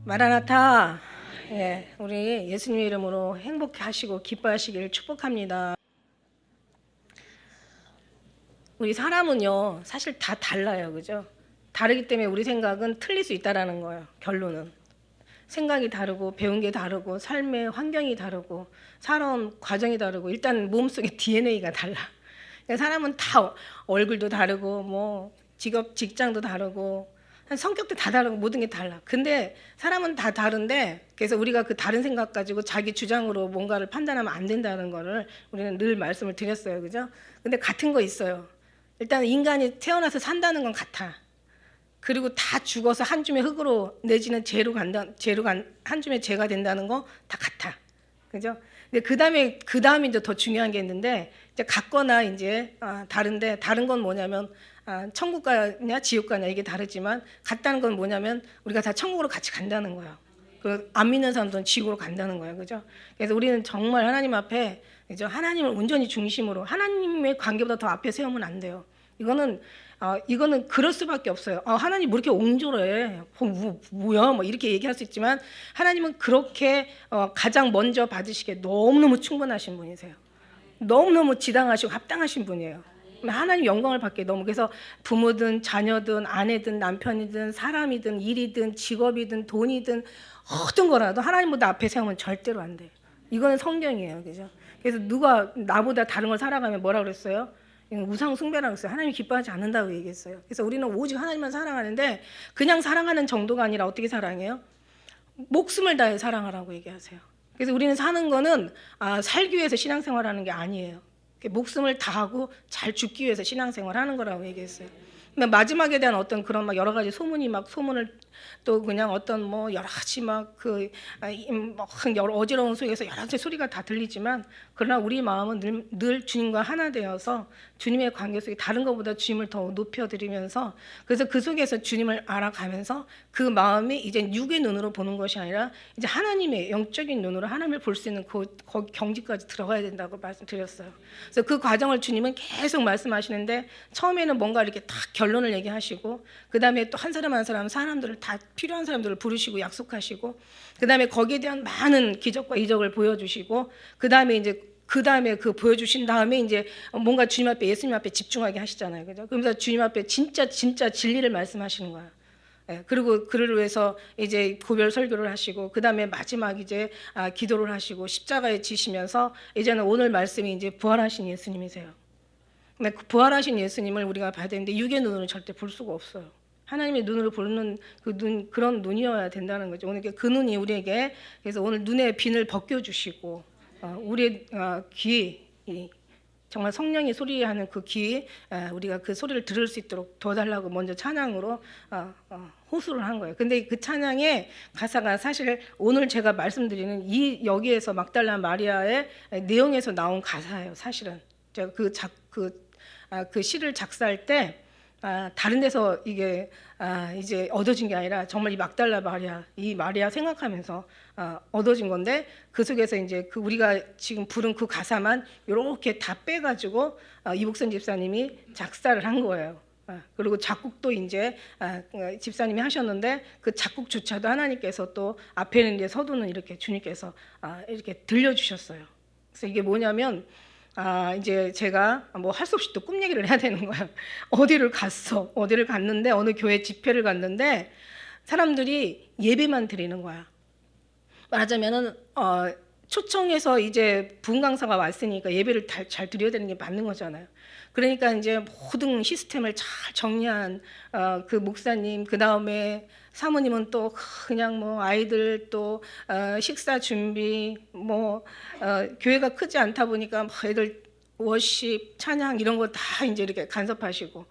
마라나타, 예, 우리 예수님의 이름으로 행복해 하시고 기뻐하시길 축복합니다. 우리 사람은요, 사실 다 달라요, 그죠? 다르기 때문에 우리 생각은 틀릴 수 있다라는 거예요, 결론은. 생각이 다르고, 배운 게 다르고, 삶의 환경이 다르고, 살아온 과정이 다르고, 일단 몸속의 DNA가 달라. 그러니까 사람은 다 얼굴도 다르고, 뭐, 직장도 다르고, 성격도 다 다르고 모든 게 달라. 근데 사람은 다 다른데 그래서 우리가 그 다른 생각 가지고 자기 주장으로 뭔가를 판단하면 안 된다는 거를 우리는 늘 말씀을 드렸어요. 그죠? 근데 같은 거 있어요. 일단 인간이 태어나서 산다는 건 같아. 그리고 다 죽어서 한 줌의 흙으로 내지는 한 줌의 재가 된다는 거 다 같아. 그죠? 근데 그다음에 이제 더 중요한 게 있는데 이제 같거나 이제 다른데 다른 건 뭐냐면 천국 가냐 지옥 가냐 이게 다르지만 같다는 건 뭐냐면 우리가 다 천국으로 같이 간다는 거예요. 그 안 믿는 사람들은 지옥으로 간다는 거예요. 그죠? 그래서 우리는 정말 하나님 앞에 그죠? 하나님을 온전히 중심으로 하나님의 관계보다 더 앞에 세우면 안 돼요. 이거는 그럴 수밖에 없어요. 하나님 뭐 이렇게 옹졸해? 뭐야? 뭐 이렇게 얘기할 수 있지만 하나님은 그렇게 가장 먼저 받으시기에 너무너무 충분하신 분이세요. 너무너무 지당하시고 합당하신 분이에요. 하나님 영광을 받게 너무 그래서 부모든 자녀든 아내든 남편이든 사람이든 일이든 직업이든 돈이든 어떤 거라도 하나님보다 앞에 세우면 절대로 안 돼요. 이거는 성경이에요. 그죠? 그래서 누가 나보다 다른 걸 살아가면 뭐라 그랬어요? 우상 숭배라고 했어요. 하나님이 기뻐하지 않는다고 얘기했어요. 그래서 우리는 오직 하나님만 사랑하는데 그냥 사랑하는 정도가 아니라 어떻게 사랑해요? 목숨을 다해 사랑하라고 얘기하세요. 그래서 우리는 사는 거는 살기 위해서 신앙생활하는 게 아니에요. 목숨을 다하고 잘 죽기 위해서 신앙생활하는 거라고 얘기했어요. 마지막에 대한 어떤 그런 막 여러 가지 소문을 또 그냥 어떤 뭐 여러 가지 여러 어지러운 속에서 여러 가지 소리가 다 들리지만 그러나 우리 마음은 늘 주님과 하나 되어서 주님의 관계 속에 다른 것보다 주님을 더 높여드리면서 그래서 그 속에서 주님을 알아가면서 그 마음이 이제 육의 눈으로 보는 것이 아니라 이제 하나님의 영적인 눈으로 하나님을 볼 수 있는 그 경지까지 들어가야 된다고 말씀드렸어요. 그래서 그 과정을 주님은 계속 말씀하시는데 처음에는 뭔가 이렇게 딱 결론을 얘기하시고 그 다음에 또 한 사람 한 사람 사람들을 다 필요한 사람들을 부르시고 약속하시고 그 다음에 거기에 대한 많은 기적과 이적을 보여주시고 그 다음에 그 보여주신 다음에 이제 뭔가 주님 앞에 예수님 앞에 집중하게 하시잖아요. 그죠? 그러면서 주님 앞에 진짜 진리를 말씀하시는 거예요. 예, 그리고 그를 위해서 이제 고별 설교를 하시고 그 다음에 마지막 이제 기도를 하시고 십자가에 지시면서 이제는 오늘 말씀이 이제 부활하신 예수님이세요. 근데 그 부활하신 예수님을 우리가 봐야 되는데 육의 눈으로는 절대 볼 수가 없어요. 하나님의 눈으로 보는 그런 눈이어야 된다는 거죠. 오늘 그 눈이 우리에게 그래서 오늘 눈의 빈을 벗겨주시고 우리의 귀 정말 성령이 소리하는 그 귀 우리가 그 소리를 들을 수 있도록 도와달라고 먼저 찬양으로 호소를 한 거예요. 근데 그 찬양의 가사가 사실 오늘 제가 말씀드리는 이 여기에서 막달라 마리아의 내용에서 나온 가사예요. 사실은 제가 그 시를 작사할 때 다른 데서 이게 이제 얻어진 게 아니라 정말 이 막달라 마리아 이 마리아 생각하면서 얻어진 건데 그 속에서 이제 그 우리가 지금 부른 그 가사만 이렇게 다 빼가지고 이복선 집사님이 작사를 한 거예요. 그리고 작곡도 이제 집사님이 하셨는데 그 작곡조차도 하나님께서 또 앞에는 이제 서두는 이렇게 주님께서 이렇게 들려주셨어요. 그래서 이게 뭐냐면 이제 제가 뭐 할 수 없이 또 꿈 얘기를 해야 되는 거야. 어디를 갔는데 어느 교회 집회를 갔는데 사람들이 예배만 드리는 거야. 말하자면은 초청해서 이제 부흥 강사가 왔으니까 예배를 잘 드려야 되는 게 맞는 거잖아요. 그러니까 이제 모든 시스템을 잘 정리한 그 목사님 그 다음에 사모님은 또 그냥 뭐 아이들 또 식사 준비 교회가 크지 않다 보니까 애들 워십 찬양 이런 거 다 이제 이렇게 간섭하시고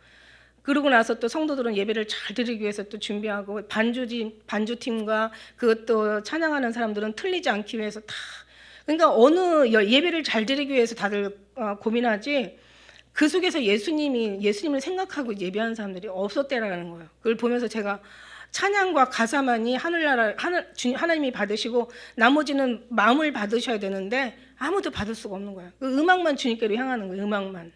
그러고 나서 또 성도들은 예배를 잘 드리기 위해서 또 준비하고 반주팀과 그것도 찬양하는 사람들은 틀리지 않기 위해서 다 그러니까 어느 예배를 잘 드리기 위해서 다들 고민하지 그 속에서 예수님을 생각하고 예배하는 사람들이 없었대라는 거예요. 그걸 보면서 제가 찬양과 가사만이 하나님이 받으시고 나머지는 마음을 받으셔야 되는데 아무도 받을 수가 없는 거예요. 그 음악만 주님께로 향하는 거예요. 음악만.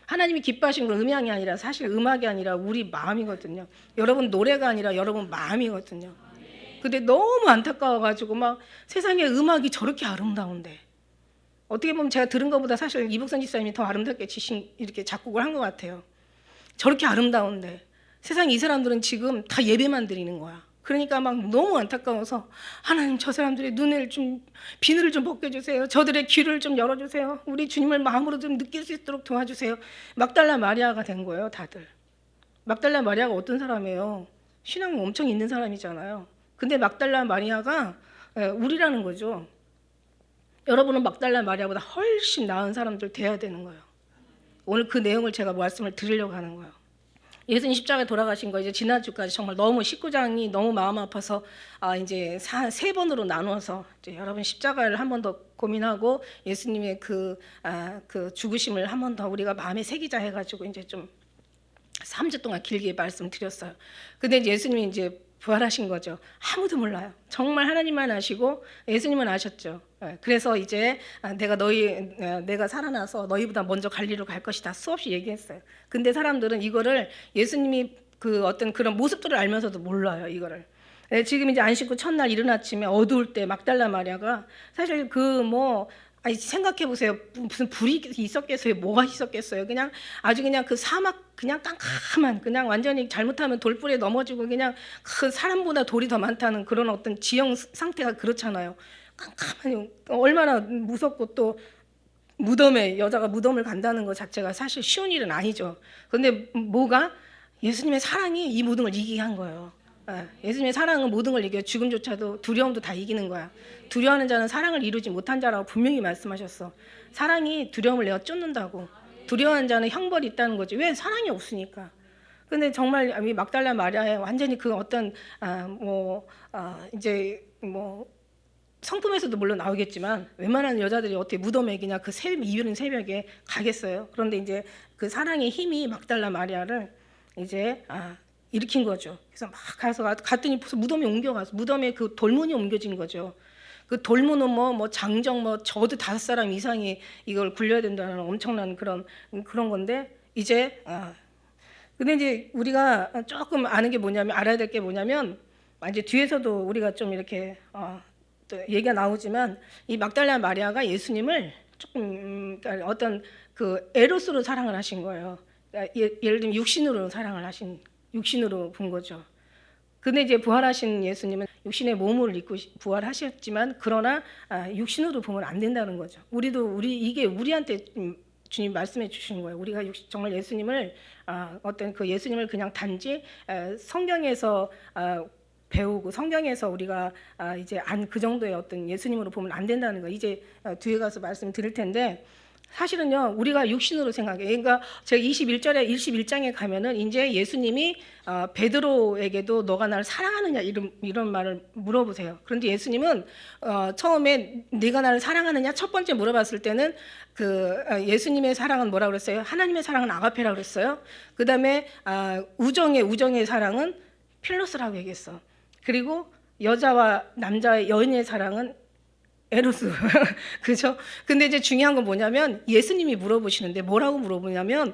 하나님이 기뻐하시는 건 음향이 아니라 사실 음악이 아니라 우리 마음이거든요. 여러분 노래가 아니라 여러분 마음이거든요. 근데 너무 안타까워가지고 막 세상에 음악이 저렇게 아름다운데 어떻게 보면 제가 들은 것보다 사실 이복선 집사님이 더 아름답게 이렇게 작곡을 한 것 같아요. 저렇게 아름다운데 세상에 이 사람들은 지금 다 예배만 드리는 거야. 그러니까 막 너무 안타까워서 하나님 저 사람들의 눈을 좀 비늘을 좀 벗겨주세요. 저들의 귀를 좀 열어주세요. 우리 주님을 마음으로 좀 느낄 수 있도록 도와주세요. 막달라 마리아가 된 거예요, 다들. 막달라 마리아가 어떤 사람이에요? 신앙 엄청 있는 사람이잖아요. 근데 막달라 마리아가 우리라는 거죠. 여러분은 막달라 마리아보다 훨씬 나은 사람들 돼야 되는 거예요. 오늘 그 내용을 제가 말씀을 드리려고 하는 거예요. 예수님 십자가에 돌아가신 거 이제 지난주까지 정말 너무 19장이 너무 마음 아파서 이제 세 번으로 나누어서 이제 여러분 십자가를 한 번 더 고민하고 예수님의 그 죽으심을 한 번 더 우리가 마음에 새기자 해가지고 이제 좀 3주 동안 길게 말씀드렸어요. 근데 예수님이 이제 부활하신 거죠. 아무도 몰라요. 정말 하나님만 아시고 예수님은 아셨죠. 그래서 이제 내가 살아나서 너희보다 먼저 갈리로 갈 것이다 수없이 얘기했어요. 근데 사람들은 이거를 예수님이 그 어떤 그런 모습들을 알면서도 몰라요. 이거를. 지금 이제 안식구 첫날 이른 아침에 어두울 때 막달라 마리아가 사실 아니 생각해 보세요. 무슨 불이 있었겠어요? 뭐가 있었겠어요? 그냥 아주 그냥 그 사막 그냥 깜깜한 그냥 완전히 잘못하면 돌불에 넘어지고 그냥 그 사람보다 돌이 더 많다는 그런 어떤 지형 상태가 그렇잖아요. 깜깜하니 얼마나 무섭고 또 여자가 무덤을 간다는 것 자체가 사실 쉬운 일은 아니죠. 그런데 예수님의 사랑이 이 모든 걸 이기게 한 거예요. 예수님의 사랑은 모든 걸 이겨요. 죽음조차도 두려움도 다 이기는 거야. 두려워하는 자는 사랑을 이루지 못한 자라고 분명히 말씀하셨어. 사랑이 두려움을 내가 쫓는다고. 두려워하는 자는 형벌이 있다는 거지. 왜? 사랑이 없으니까. 근데 정말 이 막달라 마리아의 완전히 그 어떤 성품에서도 물론 나오겠지만 웬만한 여자들이 어떻게 무덤에 그냥 그 이른 새벽에 가겠어요. 그런데 이제 그 사랑의 힘이 막달라 마리아를 이제 일으킨 거죠. 그래서 막 가서 갔더니 무덤에 옮겨가서 무덤에 그 돌문이 옮겨진 거죠. 그 돌문은 장정 적어도 5사람 이상이 이걸 굴려야 된다는 엄청난 그런 건데 이제 근데 이제 우리가 조금 알아야 될 게 뭐냐면 이제 뒤에서도 우리가 좀 이렇게 또 얘기가 나오지만 이 막달라 마리아가 예수님을 조금 그러니까 어떤 그 에로스로 사랑을 하신 거예요. 그러니까 예를 들면 육신으로 본 거죠. 근데 이제 부활하신 예수님은 육신의 몸을 입고 부활하셨지만 그러나 육신으로 보면 안 된다는 거죠. 이게 우리한테 주님 말씀해 주시는 거예요. 우리가 정말 예수님을 어떤 그 예수님을 그냥 단지 성경에서 배우고 성경에서 우리가 이제 그 정도의 어떤 예수님으로 보면 안 된다는 거. 이제 뒤에 가서 말씀드릴 텐데 사실은요 우리가 육신으로 생각해요. 그러니까 제가 21장에 가면은 이제 예수님이 베드로에게도 너가 나를 사랑하느냐 이런 말을 물어보세요. 그런데 예수님은 처음에 네가 나를 사랑하느냐 첫 번째 물어봤을 때는 예수님의 사랑은 뭐라고 그랬어요? 하나님의 사랑은 아가페라고 그랬어요. 그다음에 우정의 사랑은 필로스라고 얘기했어. 그리고 여자와 남자의 여인의 사랑은 에로스. 그죠? 근데 이제 중요한 건 뭐냐면 예수님이 물어보시는데 뭐라고 물어보냐면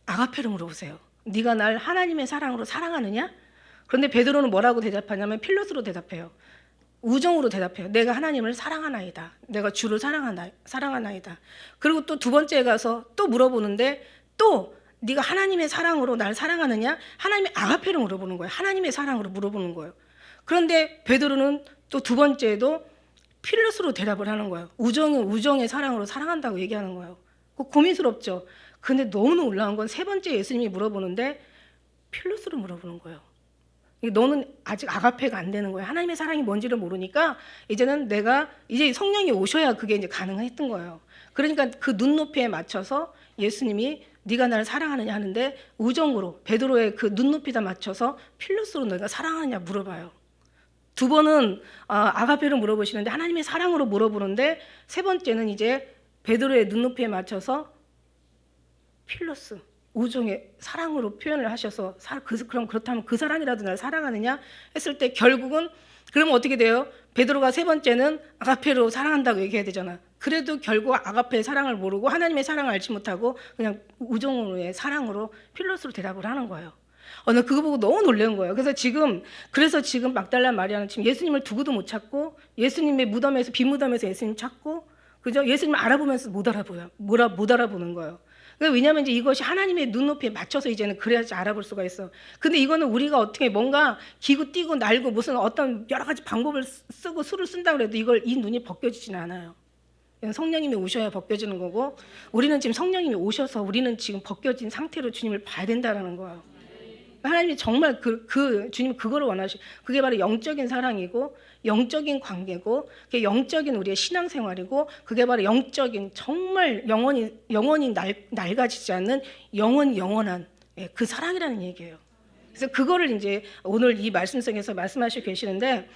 아가페로 물어보세요. 네가 날 하나님의 사랑으로 사랑하느냐? 그런데 베드로는 뭐라고 대답하냐면 필로스로 대답해요. 우정으로 대답해요. 내가 하나님을 사랑하나이다. 내가 주를 사랑하나이다. 그리고 또 두 번째에 가서 또 물어보는데 또 네가 하나님의 사랑으로 날 사랑하느냐? 하나님의 아가페로 물어보는 거예요. 하나님의 사랑으로 물어보는 거예요. 그런데 베드로는 또 두 번째에도 필로스로 대답을 하는 거예요. 우정은 우정의 사랑으로 사랑한다고 얘기하는 거예요. 고민스럽죠. 근데 너무 놀라운 건 세 번째 예수님이 물어보는데 필로스로 물어보는 거예요. 너는 아직 아가페가 안 되는 거예요. 하나님의 사랑이 뭔지를 모르니까 이제는 이제 성령이 오셔야 그게 이제 가능했던 거예요. 그러니까 그 눈높이에 맞춰서 예수님이 네가 나를 사랑하느냐 하는데 우정으로 베드로의 그 눈높이다 맞춰서 필로스로 너희가 사랑하느냐 물어봐요. 두 번은 아가페로 물어보시는데 하나님의 사랑으로 물어보는데 세 번째는 이제 베드로의 눈높이에 맞춰서 필로스 우정의 사랑으로 표현을 하셔서 그럼 그렇다면 그 사람이라도 날 사랑하느냐 했을 때 결국은 그러면 어떻게 돼요? 베드로가 세 번째는 아가페로 사랑한다고 얘기해야 되잖아. 그래도 결국 아가페의 사랑을 모르고 하나님의 사랑을 알지 못하고 그냥 우정으로의 사랑으로 필로스로 대답을 하는 거예요. 나 그거 보고 너무 놀란 거예요. 그래서 지금 막달라 마리아는 지금 예수님을 두고도 못 찾고 예수님의 무덤에서 빈무덤에서 예수님 찾고 그죠? 예수님 알아보면서 못 알아보는 거예요. 왜냐하면 이제 이것이 하나님의 눈높이에 맞춰서 이제는 그래야지 알아볼 수가 있어. 근데 이거는 우리가 어떻게 뭔가 기고 뛰고 날고 무슨 어떤 여러 가지 방법을 쓰고 수를 쓴다고 해도 이 눈이 벗겨지지는 않아요. 성령님이 오셔야 벗겨지는 거고 우리는 지금 성령님이 오셔서 우리는 지금 벗겨진 상태로 주님을 봐야 된다는 거예요. 하나님이 정말 주님 그거를 그게 바로 영적인 사랑이고 영적인 관계고 그게 영적인 우리의 신앙생활이고 그게 바로 영적인 정말 영원히 낡아지지 않는 영원한 그 사랑이라는 얘기예요. 그래서 그거를 이제 오늘 이 말씀 속에서 말씀하시고 계시는데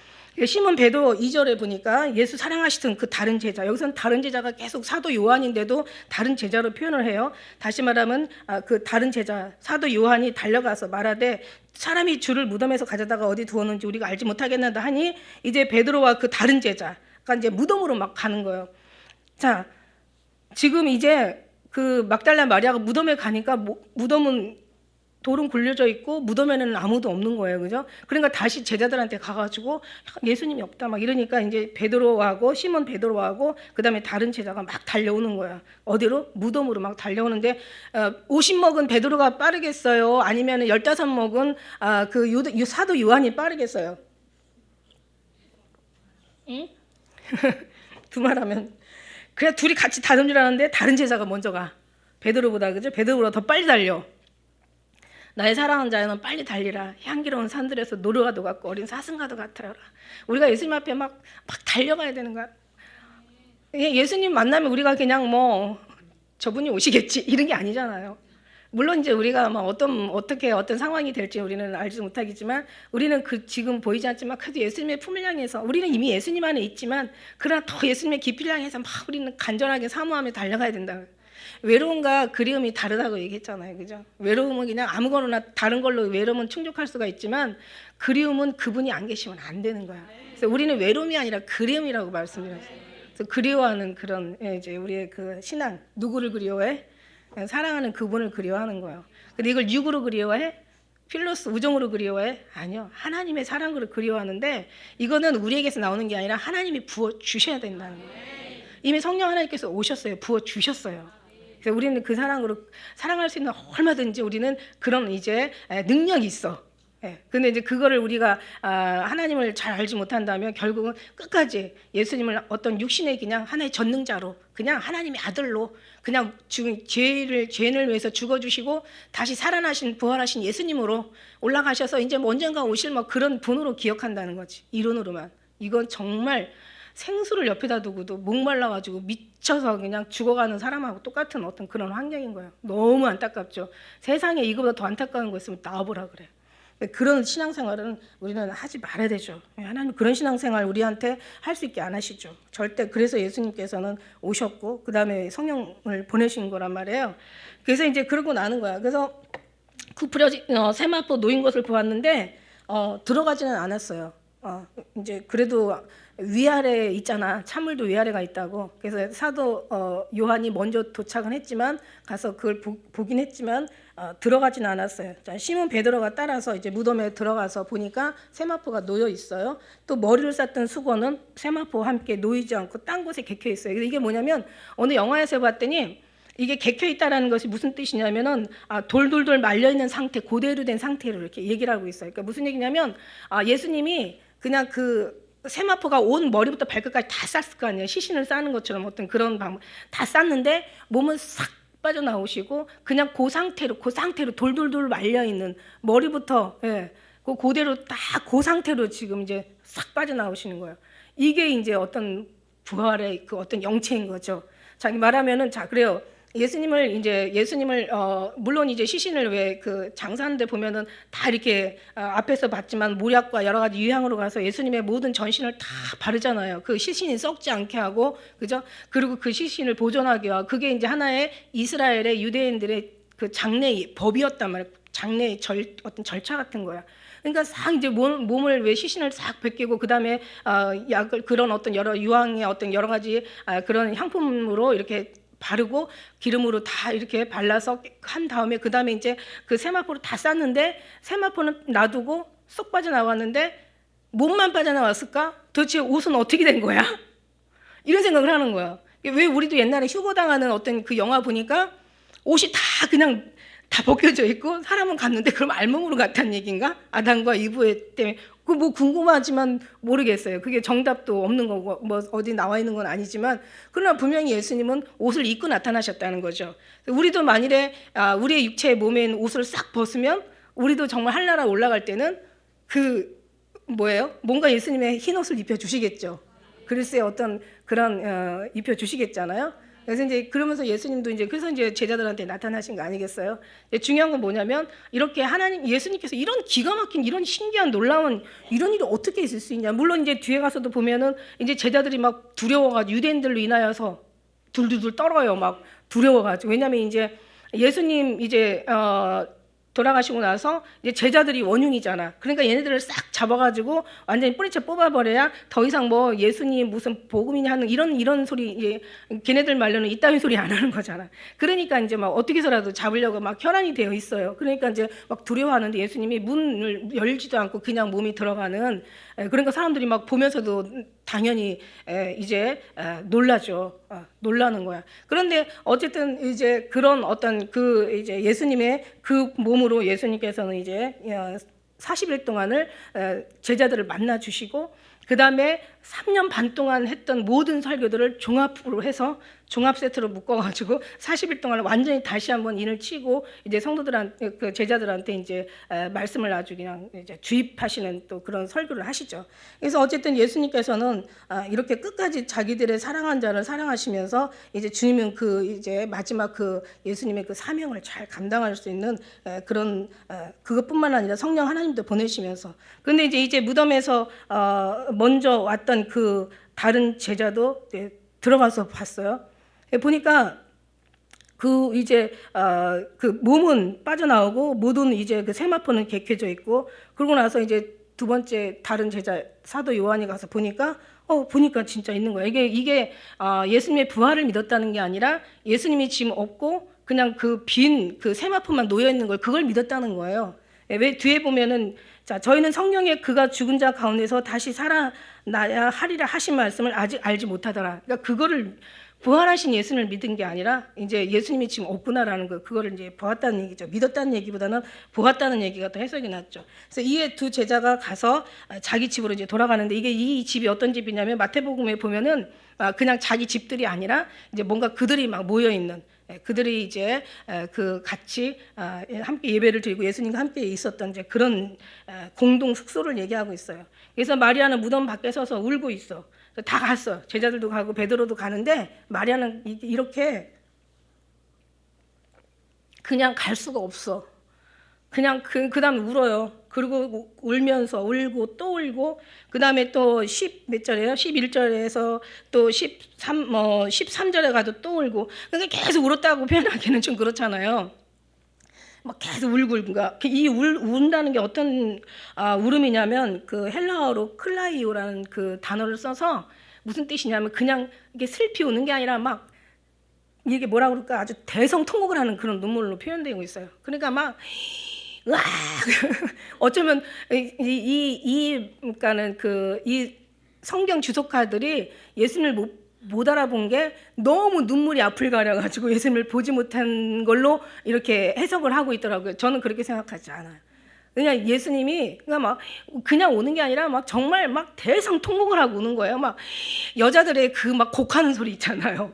시몬 베드로 2절에 보니까 예수 사랑하시던 그 다른 제자, 여기서는 다른 제자가 계속 사도 요한인데도 다른 제자로 표현을 해요. 다시 말하면 그 다른 제자 사도 요한이 달려가서 말하되 사람이 주를 무덤에서 가져다가 어디 두었는지 우리가 알지 못하겠나다 하니 이제 베드로와 그 다른 제자가 이제 무덤으로 막 가는 거예요. 자, 지금 이제 그 막달라 마리아가 무덤에 가니까 무덤은 돌은 굴려져 있고 무덤에는 아무도 없는 거예요, 그죠? 그러니까 다시 제자들한테 가가지고 예수님이 없다 막 이러니까 이제 베드로하고 시몬 베드로하고 그다음에 다른 제자가 막 달려오는 거야. 어디로? 무덤으로 막 달려오는데 50 먹은 베드로가 빠르겠어요? 아니면 15 먹은 그 사도 요한이 빠르겠어요? 응? 두말하면 그냥 둘이 같이 다른 줄 아는데 다른 제자가 먼저 가. 베드로보다, 그죠? 베드로보다 더 빨리 달려. 나의 사랑하는 자는 빨리 달리라. 향기로운 산들에서 노루가도 같고 어린 사슴과도 같아요라. 우리가 예수님 앞에 막 달려가야 되는 거야. 예수님 만나면 우리가 그냥 뭐 저분이 오시겠지 이런 게 아니잖아요. 물론 이제 우리가 막 어떤 상황이 될지 우리는 알지 못하겠지만 우리는 지금 보이지 않지만 그래도 예수님의 품을 향해서 우리는 이미 예수님 안에 있지만 그러나 더 예수님의 깊이를 향해서 막 우리는 간절하게 사모하며 달려가야 된다. 외로움과 그리움이 다르다고 얘기했잖아요, 그죠? 외로움은 그냥 아무거나 다른 걸로 외로움은 충족할 수가 있지만 그리움은 그분이 안 계시면 안 되는 거야. 그래서 우리는 외로움이 아니라 그리움이라고 말씀드렸어요. 그래서 그리워하는 그런 이제 우리의 그 신앙, 누구를 그리워해? 사랑하는 그분을 그리워하는 거예요. 근데 이걸 육으로 그리워해? 필로스 우정으로 그리워해? 아니요, 하나님의 사랑으로 그리워하는데 이거는 우리에게서 나오는 게 아니라 하나님이 부어 주셔야 된다는 거예요. 이미 성령 하나님께서 오셨어요, 부어 주셨어요. 그래서 우리는 그 사랑으로 사랑할 수 있는 얼마든지 우리는 그런 이제 능력이 있어. 근데 이제 그거를 우리가 하나님을 잘 알지 못한다면 결국은 끝까지 예수님을 어떤 육신의 그냥 하나의 전능자로 그냥 하나님의 아들로 그냥 죄인을 위해서 죽어주시고 다시 살아나신 부활하신 예수님으로 올라가셔서 이제 언젠가 오실 뭐 그런 분으로 기억한다는 거지. 이론으로만. 이건 정말 생수를 옆에다 두고도 목말라가지고 미쳐서 그냥 죽어가는 사람하고 똑같은 어떤 그런 환경인 거예요. 너무 안타깝죠. 세상에 이거보다 더 안타까운 거 있으면 나와보라 그래. 그런 신앙생활은 우리는 하지 말아야 되죠. 하나님 그런 신앙생활 우리한테 할 수 있게 안 하시죠. 절대. 그래서 예수님께서는 오셨고 그 다음에 성령을 보내신 거란 말이에요. 그래서 이제 그러고 나는 거야. 그래서 구부러진 세마포 놓인 것을 보았는데 들어가지는 않았어요. 이제 그래도 위아래 있잖아. 찬물도 위아래가 있다고. 그래서 사도 요한이 먼저 도착은 했지만 가서 그걸 보긴 했지만 들어가지는 않았어요. 자, 시몬 베드로가 따라서 이제 무덤에 들어가서 보니까 세마포가 놓여 있어요. 또 머리를 쌌던 수건은 세마포와 함께 놓이지 않고 딴 곳에 개켜 있어요. 이게 뭐냐면 어느 영화에서 봤더니 이게 개켜 있다라는 것이 무슨 뜻이냐면은 돌돌돌 말려 있는 상태, 그대로 된 상태로 이렇게 얘기를 하고 있어요. 그러니까 무슨 얘기냐면 예수님이 그냥 그 세마포가 온 머리부터 발끝까지 다 쌌을 거 아니에요. 시신을 싸는 것처럼 어떤 그런 방법 다 쌌는데 몸은 싹 빠져나오시고 그냥 그 상태로 돌돌돌 말려 있는 머리부터 그대로 딱 그 상태로 지금 이제 싹 빠져나오시는 거예요. 이게 이제 어떤 부활의 그 어떤 영체인 거죠. 자, 말하면은 자 그래요. 예수님을 물론 이제 시신을 왜 그 장사하는데 보면은 다 이렇게 앞에서 봤지만 모략과 여러 가지 유향으로 가서 예수님의 모든 전신을 다 바르잖아요. 그 시신이 썩지 않게 하고, 그죠? 그리고 그 시신을 보존하게 하고, 그게 이제 하나의 이스라엘의 유대인들의 그 장례의 법이었단 말이에요. 장례의 어떤 절차 같은 거야. 그러니까 싹 이제 몸을 왜 시신을 싹 벗기고 그다음에 약을 그런 어떤 여러 유황의 어떤 여러 가지 그런 향품으로 이렇게 바르고 기름으로 다 이렇게 발라서 한 다음에 그 다음에 이제 그 세마포를 다 쌌는데 세마포는 놔두고 쏙 빠져나왔는데 몸만 빠져나왔을까? 도대체 옷은 어떻게 된 거야? 이런 생각을 하는 거야. 왜 우리도 옛날에 휴거당하는 어떤 그 영화 보니까 옷이 다 그냥 다 벗겨져 있고 사람은 갔는데 그럼 알몸으로 갔다는 얘기인가? 아담과 이브의 때문에 그 뭐 궁금하지만 모르겠어요. 그게 정답도 없는 거고 뭐 어디 나와 있는 건 아니지만 그러나 분명히 예수님은 옷을 입고 나타나셨다는 거죠. 우리도 만일에 우리의 육체의 몸에 있는 옷을 싹 벗으면 우리도 정말 하늘나라 올라갈 때는 그 뭐예요? 뭔가 예수님의 흰 옷을 입혀 주시겠죠. 그리스의 어떤 그런 입혀 주시겠잖아요. 그래서 이제 그러면서 예수님도 이제 그래서 이제 제자들한테 나타나신 거 아니겠어요? 중요한 건 뭐냐면 이렇게 하나님 예수님께서 이런 기가 막힌 이런 신기한 놀라운 이런 일이 어떻게 있을 수 있냐? 물론 이제 뒤에 가서도 보면은 이제 제자들이 막 두려워가지고 유대인들로 인하여서 둘둘둘 떨어요. 막 두려워가지고 왜냐하면 이제 예수님 이제 돌아가시고 나서 이제 제자들이 원흉이잖아. 그러니까 얘네들을 싹 잡아가지고 완전히 뿌리채 뽑아버려야 더 이상 뭐 예수님 무슨 복음이냐 하는 이런 소리 이제 걔네들 말로는 이따위 소리 안 하는 거잖아. 그러니까 이제 막 어떻게 해서라도 잡으려고 막 혈안이 되어 있어요. 그러니까 이제 막 두려워하는데 예수님이 문을 열지도 않고 그냥 몸이 들어가는 그러니까 사람들이 막 보면서도 당연히 이제 놀라죠. 놀라는 거야. 그런데 어쨌든 이제 그런 어떤 그 이제 예수님의 그 몸으로 예수님께서는 이제 40일 동안을 제자들을 만나 주시고 그 다음에 3년 반 동안 했던 모든 설교들을 종합으로 해서 종합 세트로 묶어가지고 40일 동안 완전히 다시 한번 인을 치고 이제 성도들한테 그 제자들한테 이제 말씀을 아주 그냥 이제 주입하시는 또 그런 설교를 하시죠. 그래서 어쨌든 예수님께서는 이렇게 끝까지 자기들의 사랑한 자를 사랑하시면서 이제 주님은 그 이제 마지막 그 예수님의 그 사명을 잘 감당할 수 있는 그런 그것뿐만 아니라 성령 하나님도 보내시면서 그런데 이제 무덤에서 먼저 왔던 그 다른 제자도 들어가서 봤어요. 보니까 그 이제 그 몸은 빠져나오고 모든 이제 그 세마포는 개켜져 있고 그러고 나서 이제 두 번째 다른 제자 사도 요한이 가서 보니까 보니까 진짜 있는 거예요. 이게 예수님의 부활을 믿었다는 게 아니라 예수님이 지금 없고 그냥 그 빈 그 세마포만 놓여 있는 걸 그걸 믿었다는 거예요. 왜 뒤에 보면은 자 저희는 성령의 그가 죽은 자 가운데서 다시 살아나야 하리라 하신 말씀을 아직 알지 못하더라. 그러니까 그거를 부활하신 예수님을 믿은 게 아니라 이제 예수님이 지금 없구나라는 거 그거를 이제 보았다는 얘기죠. 믿었다는 얘기보다는 보았다는 얘기가 더 해석이 낫죠. 그래서 이에 두 제자가 가서 자기 집으로 이제 돌아가는데 이게 이 집이 어떤 집이냐면 마태복음에 보면은 그냥 자기 집들이 아니라 이제 뭔가 그들이 막 모여 있는 그들이 이제 그 같이 함께 예배를 드리고 예수님과 함께 있었던 이제 그런 공동 숙소를 얘기하고 있어요. 그래서 마리아는 무덤 밖에 서서 울고 있어. 다 갔어. 제자들도 가고 베드로도 가는데 마리아는 이렇게 그냥 갈 수가 없어. 그냥 그다음 울어요. 그리고 울면서 울고 또 울고 그다음에 또 10 몇 절에요? 11절에서 또 13절에 가도 또 울고. 그러니까 계속 울었다고 표현하기는 좀 그렇잖아요. 막 계속 울고 이 운다는 게 어떤 울음이냐면 그 헬라어로 클라이오라는 그 단어를 써서 무슨 뜻이냐면 그냥 이게 슬피 우는 게 아니라 막 이게 뭐라 그럴까 아주 대성통곡을 하는 그런 눈물로 표현되고 있어요. 그러니까 막 와 어쩌면 그러니까는 이 성경 주석가들이 예수님을 못 알아본 게 너무 눈물이 앞을 가려가지고 예수님을 보지 못한 걸로 이렇게 해석을 하고 있더라고요. 저는 그렇게 생각하지 않아요. 그냥 예수님이 그냥 오는 게 아니라 막 정말 막 대성통곡을 하고 오는 거예요. 막 여자들의 그 막 곡하는 소리 있잖아요.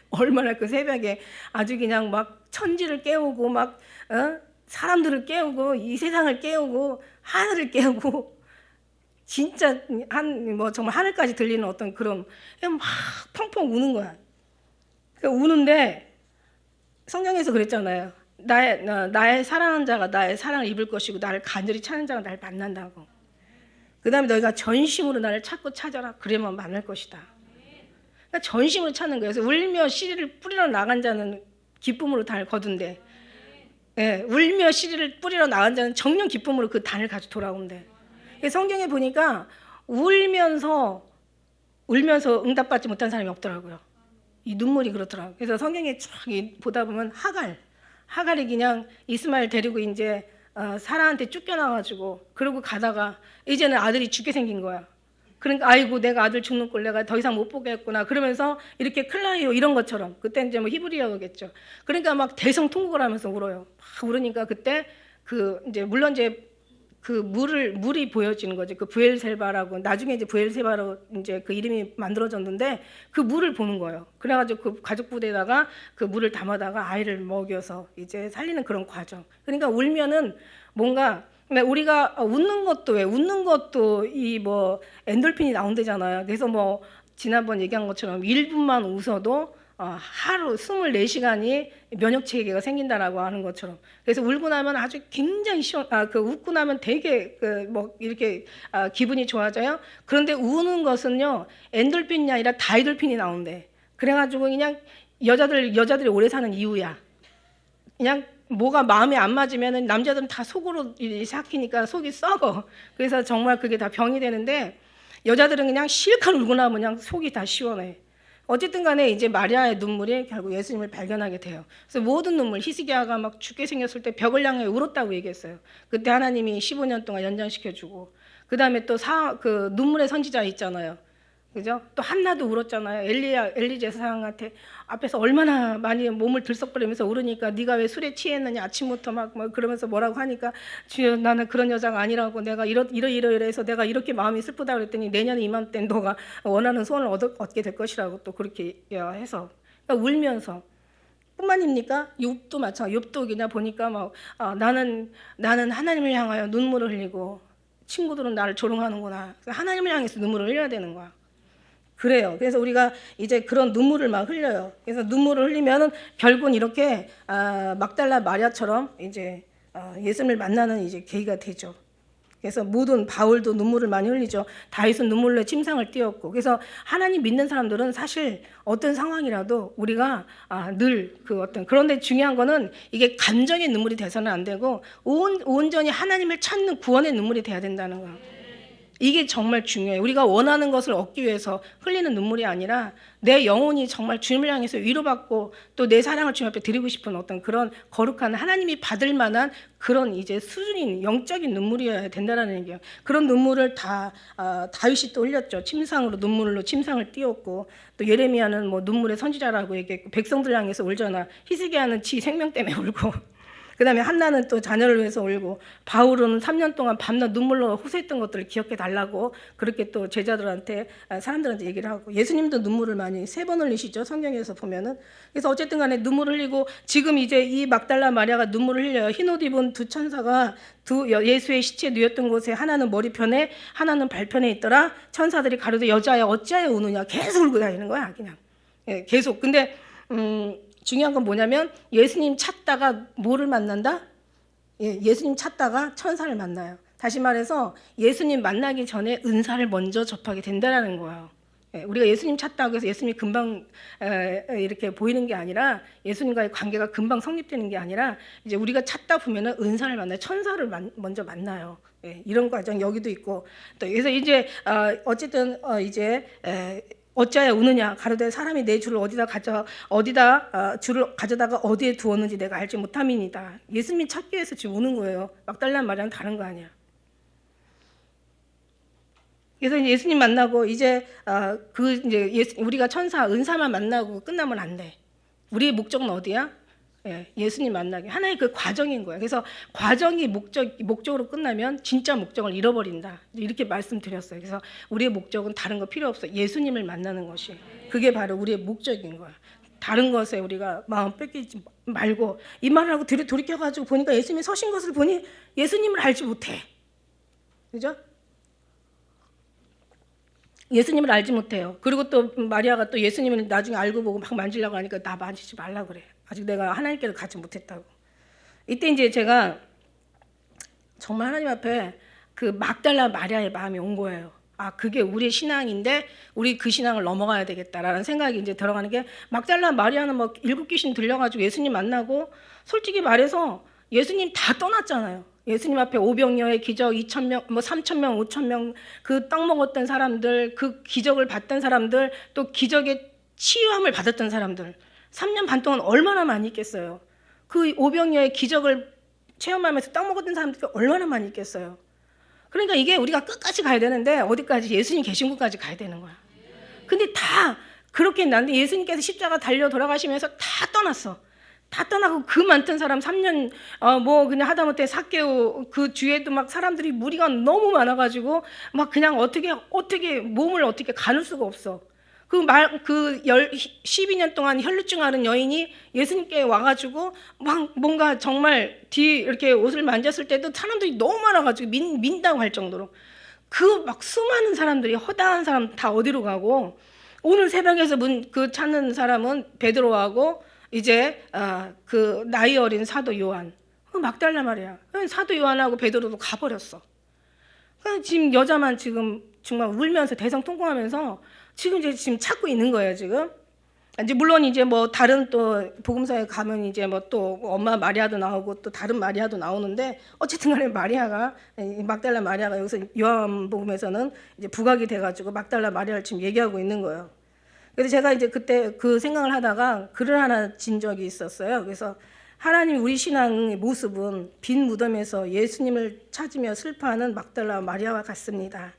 얼마나 그 새벽에 아주 그냥 막 천지를 깨우고 막 사람들을 깨우고 이 세상을 깨우고 하늘을 깨우고 진짜 정말 하늘까지 들리는 어떤 그런 막 펑펑 우는 거야. 우는데 성경에서 그랬잖아요. 나의 사랑하는 자가 나의 사랑을 입을 것이고 나를 간절히 찾는 자가 나를 만난다고. 그 다음에 너희가 전심으로 나를 찾고 찾아라. 그래야만 만날 것이다. 그러니까 전심으로 찾는 거예요. 그래서 울며 씨를 뿌리러 나간 자는 기쁨으로 단을 거둔대. 울며 씨를 뿌리러 나간 자는 정녕 기쁨으로 그 단을 가지고 돌아온대. 성경에 보니까 울면서 응답받지 못한 사람이 없더라고요. 이 눈물이 그렇더라고요. 그래서 성경에 쫙 보다 보면 하갈이 그냥 이스마엘 데리고 이제 사라한테 쫓겨나가지고 그러고 가다가 이제는 아들이 죽게 생긴 거야. 그러니까 아이고 내가 아들 죽는 꼴 내가 더 이상 못 보겠구나 그러면서 이렇게 클라이오 이런 것처럼 그때 이제 뭐 히브리어겠죠. 그러니까 막 대성통곡을 하면서 울어요. 막 울으니까 그때 그 이제 물론 이제 그 물이 보여지는 거죠. 그 부엘세바라고 나중에 이제 부엘세바로 이제 그 이름이 만들어졌는데 그 물을 보는 거예요. 그래가지고 그 가족 부대에다가 그 물을 담아다가 아이를 먹여서 이제 살리는 그런 과정. 그러니까 울면은 뭔가 근데 우리가 웃는 것도 이 뭐 엔돌핀이 나온대잖아요. 그래서 뭐 지난번 얘기한 것처럼 1분만 웃어도 하루 24시간이 면역 체계가 생긴다라고 하는 것처럼. 그래서 울고 나면 아주 굉장히 그 웃고 나면 되게 그 뭐 이렇게 기분이 좋아져요. 그런데 우는 것은요 엔돌핀이 아니라 다이돌핀이 나온대. 그래가지고 그냥 여자들이 오래 사는 이유야. 그냥 뭐가 마음에 안 맞으면은 남자들은 다 속으로 삭히니까 속이 썩어. 그래서 정말 그게 다 병이 되는데 여자들은 그냥 실컷 울고 나면 그냥 속이 다 시원해. 어쨌든 간에 이제 마리아의 눈물이 결국 예수님을 발견하게 돼요. 그래서 모든 눈물, 히스기야가 막 죽게 생겼을 때 벽을 향해 울었다고 얘기했어요. 그때 하나님이 15년 동안 연장시켜주고 그 다음에 또 그 눈물의 선지자 있잖아요. 그죠? 또 한나도 울었잖아요. 엘리제사장한테 앞에서 얼마나 많이 몸을 들썩거리면서 울으니까 네가 왜 술에 취했느냐 아침부터 막 그러면서 뭐라고 하니까 주여 나는 그런 여자가 아니라고 내가 이러해서 내가 이렇게 마음이 슬프다 그랬더니 내년 이맘때 너가 원하는 소원을 얻게 될 것이라고 또 그렇게 해서 그러니까 울면서 뿐만입니까? 욥도 마찬가지. 욥도 그냥 보니까 막 나는 하나님을 향하여 눈물을 흘리고 친구들은 나를 조롱하는구나. 하나님을 향해서 눈물을 흘려야 되는 거야. 그래요. 그래서 우리가 이제 그런 눈물을 막 흘려요. 그래서 눈물을 흘리면은 결국은 이렇게 막달라 마리아처럼 이제 예수님을 만나는 이제 계기가 되죠. 그래서 모든 바울도 눈물을 많이 흘리죠. 다윗은 눈물로 침상을 띄웠고. 그래서 하나님 믿는 사람들은 사실 어떤 상황이라도 우리가 늘 그 어떤 그런데 중요한 거는 이게 감정의 눈물이 돼서는 안 되고 온전히 하나님을 찾는 구원의 눈물이 돼야 된다는 거예요. 이게 정말 중요해요. 우리가 원하는 것을 얻기 위해서 흘리는 눈물이 아니라 내 영혼이 정말 주님을 향해서 위로받고 또 내 사랑을 주님 앞에 드리고 싶은 어떤 그런 거룩한 하나님이 받을 만한 그런 이제 수준인 영적인 눈물이어야 된다라는 얘기예요. 그런 눈물을 다 다윗이 또 흘렸죠. 눈물로 침상을 띄웠고 또 예레미야는 뭐 눈물의 선지자라고 얘기했고 백성들 향해서 울잖아. 히스기야는 지 생명 때문에 울고 그 다음에 한나는 또 자녀를 위해서 울고 바울은 3년 동안 밤낮 눈물로 호소했던 것들을 기억해 달라고 그렇게 또 제자들한테 사람들한테 얘기를 하고 예수님도 눈물을 많이 3번 흘리시죠. 성경에서 보면은. 그래서 어쨌든 간에 눈물을 흘리고 지금 이제 이 막달라 마리아가 눈물을 흘려요. 흰옷 입은 두 천사가 예수의 시체 누였던 곳에 하나는 머리편에 하나는 발편에 있더라. 천사들이 가로되 여자야 어찌하여 우느냐 계속 울고 다니는 거야 그냥. 계속. 근데 중요한 건 뭐냐면 예수님 찾다가 뭐를 만난다? 예수님 찾다가 천사를 만나요. 다시 말해서 예수님 만나기 전에 은사를 먼저 접하게 된다는 거예요. 우리가 예수님 찾다고 해서 예수님이 금방 이렇게 보이는 게 아니라 예수님과의 관계가 금방 성립되는 게 아니라 이제 우리가 찾다 보면은 은사를 만나요. 천사를 먼저 만나요. 이런 과정 여기도 있고 또 그래서 이제 어쨌든 이제 어찌하여 우느냐 가로되 사람이 내 줄을 줄을 가져다가 어디에 두었는지 내가 알지 못함이니이다. 예수님이 찾기 위해서 지금 우는 거예요. 막달라 마리아는 다른 거 아니야. 그래서 예수님 만나고 이제 우리가 천사 은사만 만나고 끝나면 안 돼. 우리의 목적은 어디야? 예수님 만나기 하나의 그 과정인 거예요. 그래서 과정이 목적으로 끝나면 진짜 목적을 잃어버린다. 이렇게 말씀드렸어요. 그래서 우리의 목적은 다른 거 필요 없어요. 예수님을 만나는 것이 그게 바로 우리의 목적인 거야. 다른 것에 우리가 마음 뺏기지 말고 이 말을 하고 돌이켜가지고 보니까 예수님이 서신 것을 보니 예수님을 알지 못해. 그죠? 예수님을 알지 못해요. 그리고 또 마리아가 또 예수님을 나중에 알고 보고 막 만지려고 하니까 나 만지지 말라 그래. 아직 내가 하나님께로 가지 못했다고. 이때 이제 제가 정말 하나님 앞에 그 막달라 마리아의 마음이 온 거예요. 그게 우리의 신앙인데 우리 그 신앙을 넘어가야 되겠다라는 생각이 이제 들어가는 게 막달라 마리아는 뭐 7귀신 들려가지고 예수님 만나고 솔직히 말해서 예수님 다 떠났잖아요. 예수님 앞에 오병이어의 기적 2,000명, 3,000명, 5,000명 그 떡 먹었던 사람들, 그 기적을 봤던 사람들, 또 기적의 치유함을 받았던 사람들 3년 반 동안 얼마나 많이 있겠어요. 그 오병이어의 기적을 체험하면서 떡 먹었던 사람들이 얼마나 많이 있겠어요. 그러니까 이게 우리가 끝까지 가야 되는데 어디까지? 예수님 계신 곳까지 가야 되는 거야. 근데 다 그렇게 났는데 예수님께서 십자가 달려 돌아가시면서 다 떠났어. 다 떠나고 그 많던 사람 3년 뭐 그냥 하다못해 삭개오 그 주위에도 막 사람들이 무리가 너무 많아가지고 막 그냥 어떻게 몸을 어떻게 가눌 수가 없어. 그 12년 동안 혈루증 앓은 여인이 예수님께 와가지고 막 뭔가 정말 이렇게 옷을 만졌을 때도 사람들이 너무 많아가지고 민다고 할 정도로 그 막 수많은 사람들이 허다한 사람 다 어디로 가고 오늘 새벽에서 그 찾는 사람은 베드로하고 이제 그 나이 어린 사도 요한 막달라 말이야. 사도 요한하고 베드로도 가버렸어. 지금 여자만 지금 정말 울면서 대성통곡하면서 지금 찾고 있는 거예요. 지금 이제 물론 이제 뭐 다른 또 복음서에 가면 이제 뭐 또 엄마 마리아도 나오고 또 다른 마리아도 나오는데 어쨌든간에 마리아가 막달라 마리아가 여기서 요한복음에서는 이제 부각이 돼가지고 막달라 마리아를 지금 얘기하고 있는 거예요. 그래서 제가 이제 그때 그 생각을 하다가 글을 하나 진 적이 있었어요. 그래서 하나님 우리 신앙의 모습은 빈 무덤에서 예수님을 찾으며 슬퍼하는 막달라 마리아와 같습니다.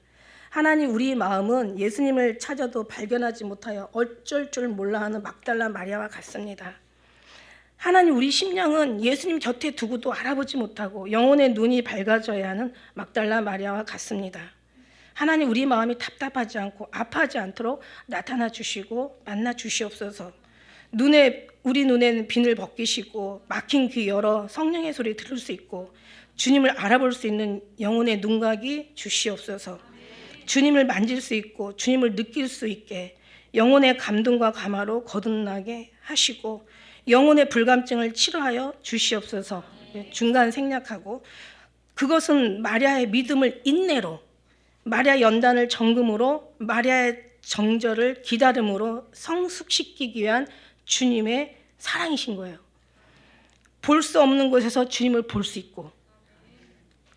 하나님 우리 마음은 예수님을 찾아도 발견하지 못하여 어쩔 줄 몰라하는 막달라 마리아와 같습니다. 하나님 우리 심령은 예수님 곁에 두고도 알아보지 못하고 영혼의 눈이 밝아져야 하는 막달라 마리아와 같습니다. 하나님 우리 마음이 답답하지 않고 아파하지 않도록 나타나 주시고 만나 주시옵소서. 우리 눈에는 비늘 벗기시고 막힌 귀 열어 성령의 소리 들을 수 있고 주님을 알아볼 수 있는 영혼의 눈각이 주시옵소서. 주님을 만질 수 있고 주님을 느낄 수 있게 영혼의 감동과 감화로 거듭나게 하시고 영혼의 불감증을 치료하여 주시옵소서. 중간 생략하고 그것은 마리아의 믿음을 인내로 마리아 연단을 정금으로 마리아의 정절을 기다림으로 성숙시키기 위한 주님의 사랑이신 거예요. 볼 수 없는 곳에서 주님을 볼 수 있고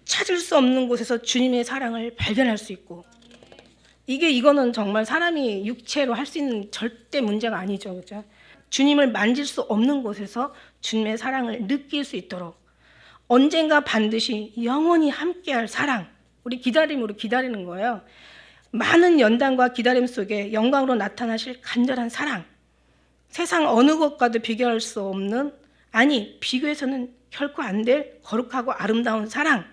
찾을 수 없는 곳에서 주님의 사랑을 발견할 수 있고 이거는 정말 사람이 육체로 할 수 있는 절대 문제가 아니죠. 그죠? 주님을 만질 수 없는 곳에서 주님의 사랑을 느낄 수 있도록 언젠가 반드시 영원히 함께할 사랑 우리 기다림으로 기다리는 거예요. 많은 연단과 기다림 속에 영광으로 나타나실 간절한 사랑 세상 어느 것과도 비교할 수 없는 아니 비교해서는 결코 안 될 거룩하고 아름다운 사랑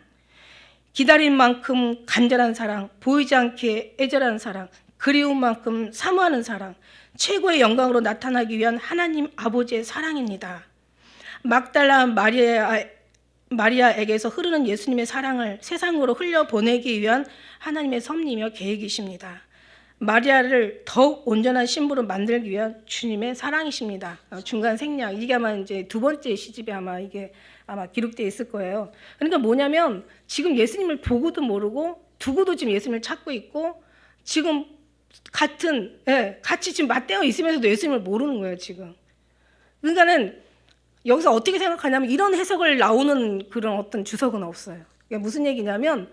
기다린 만큼 간절한 사랑, 보이지 않게 애절한 사랑, 그리운 만큼 사모하는 사랑, 최고의 영광으로 나타나기 위한 하나님 아버지의 사랑입니다. 막달라 마리아에게서 흐르는 예수님의 사랑을 세상으로 흘려보내기 위한 하나님의 섭리며 계획이십니다. 마리아를 더욱 온전한 신부로 만들기 위한 주님의 사랑이십니다. 중간 생략 이게 아마 이제 두 번째 시집에 아마 기록되어 있을 거예요. 그러니까 뭐냐면 지금 예수님을 보고도 모르고 두고도 지금 예수님을 찾고 있고 지금 같이 지금 맞대어 있으면서도 예수님을 모르는 거예요 지금. 그러니까는 여기서 어떻게 생각하냐면 이런 해석을 나오는 그런 어떤 주석은 없어요. 그러니까 무슨 얘기냐면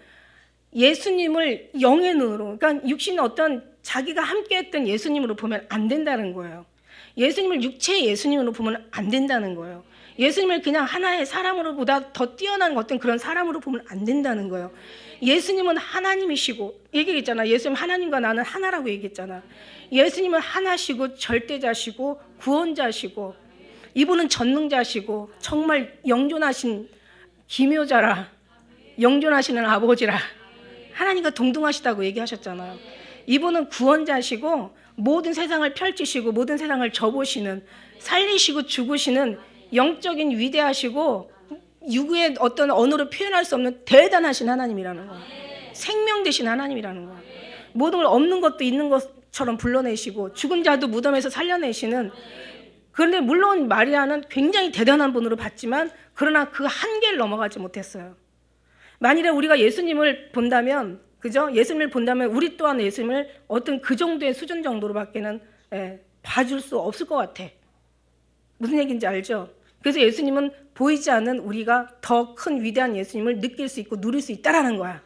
예수님을 영의 눈으로 그러니까 육신의 어떤 자기가 함께했던 예수님으로 보면 안 된다는 거예요. 예수님을 육체의 예수님으로 보면 안 된다는 거예요. 예수님을 그냥 하나의 사람으로보다 더 뛰어난 어떤 그런 사람으로 보면 안 된다는 거예요. 예수님은 하나님이시고 얘기했잖아. 예수님 하나님과 나는 하나라고 얘기했잖아. 예수님은 하나시고 절대자시고 구원자시고 이분은 전능자시고 정말 영존하신 기묘자라 영존하시는 아버지라 하나님과 동등하시다고 얘기하셨잖아요. 이분은 구원자시고 모든 세상을 펼치시고 모든 세상을 접으시는 살리시고 죽으시는 영적인 위대하시고 유구의 어떤 언어로 표현할 수 없는 대단하신 하나님이라는 거예요. 생명 되신 하나님이라는 거예요. 모든 걸 없는 것도 있는 것처럼 불러내시고 죽은 자도 무덤에서 살려내시는 그런데 물론 마리아는 굉장히 대단한 분으로 봤지만 그러나 그 한계를 넘어가지 못했어요. 만일에 우리가 예수님을 본다면 그죠? 예수님을 본다면 우리 또한 예수님을 어떤 그 정도의 수준 정도로밖에는 봐줄 수 없을 것 같아. 무슨 얘기인지 알죠? 그래서 예수님은 보이지 않는 우리가 더 큰 위대한 예수님을 느낄 수 있고 누릴 수 있다라는 거야.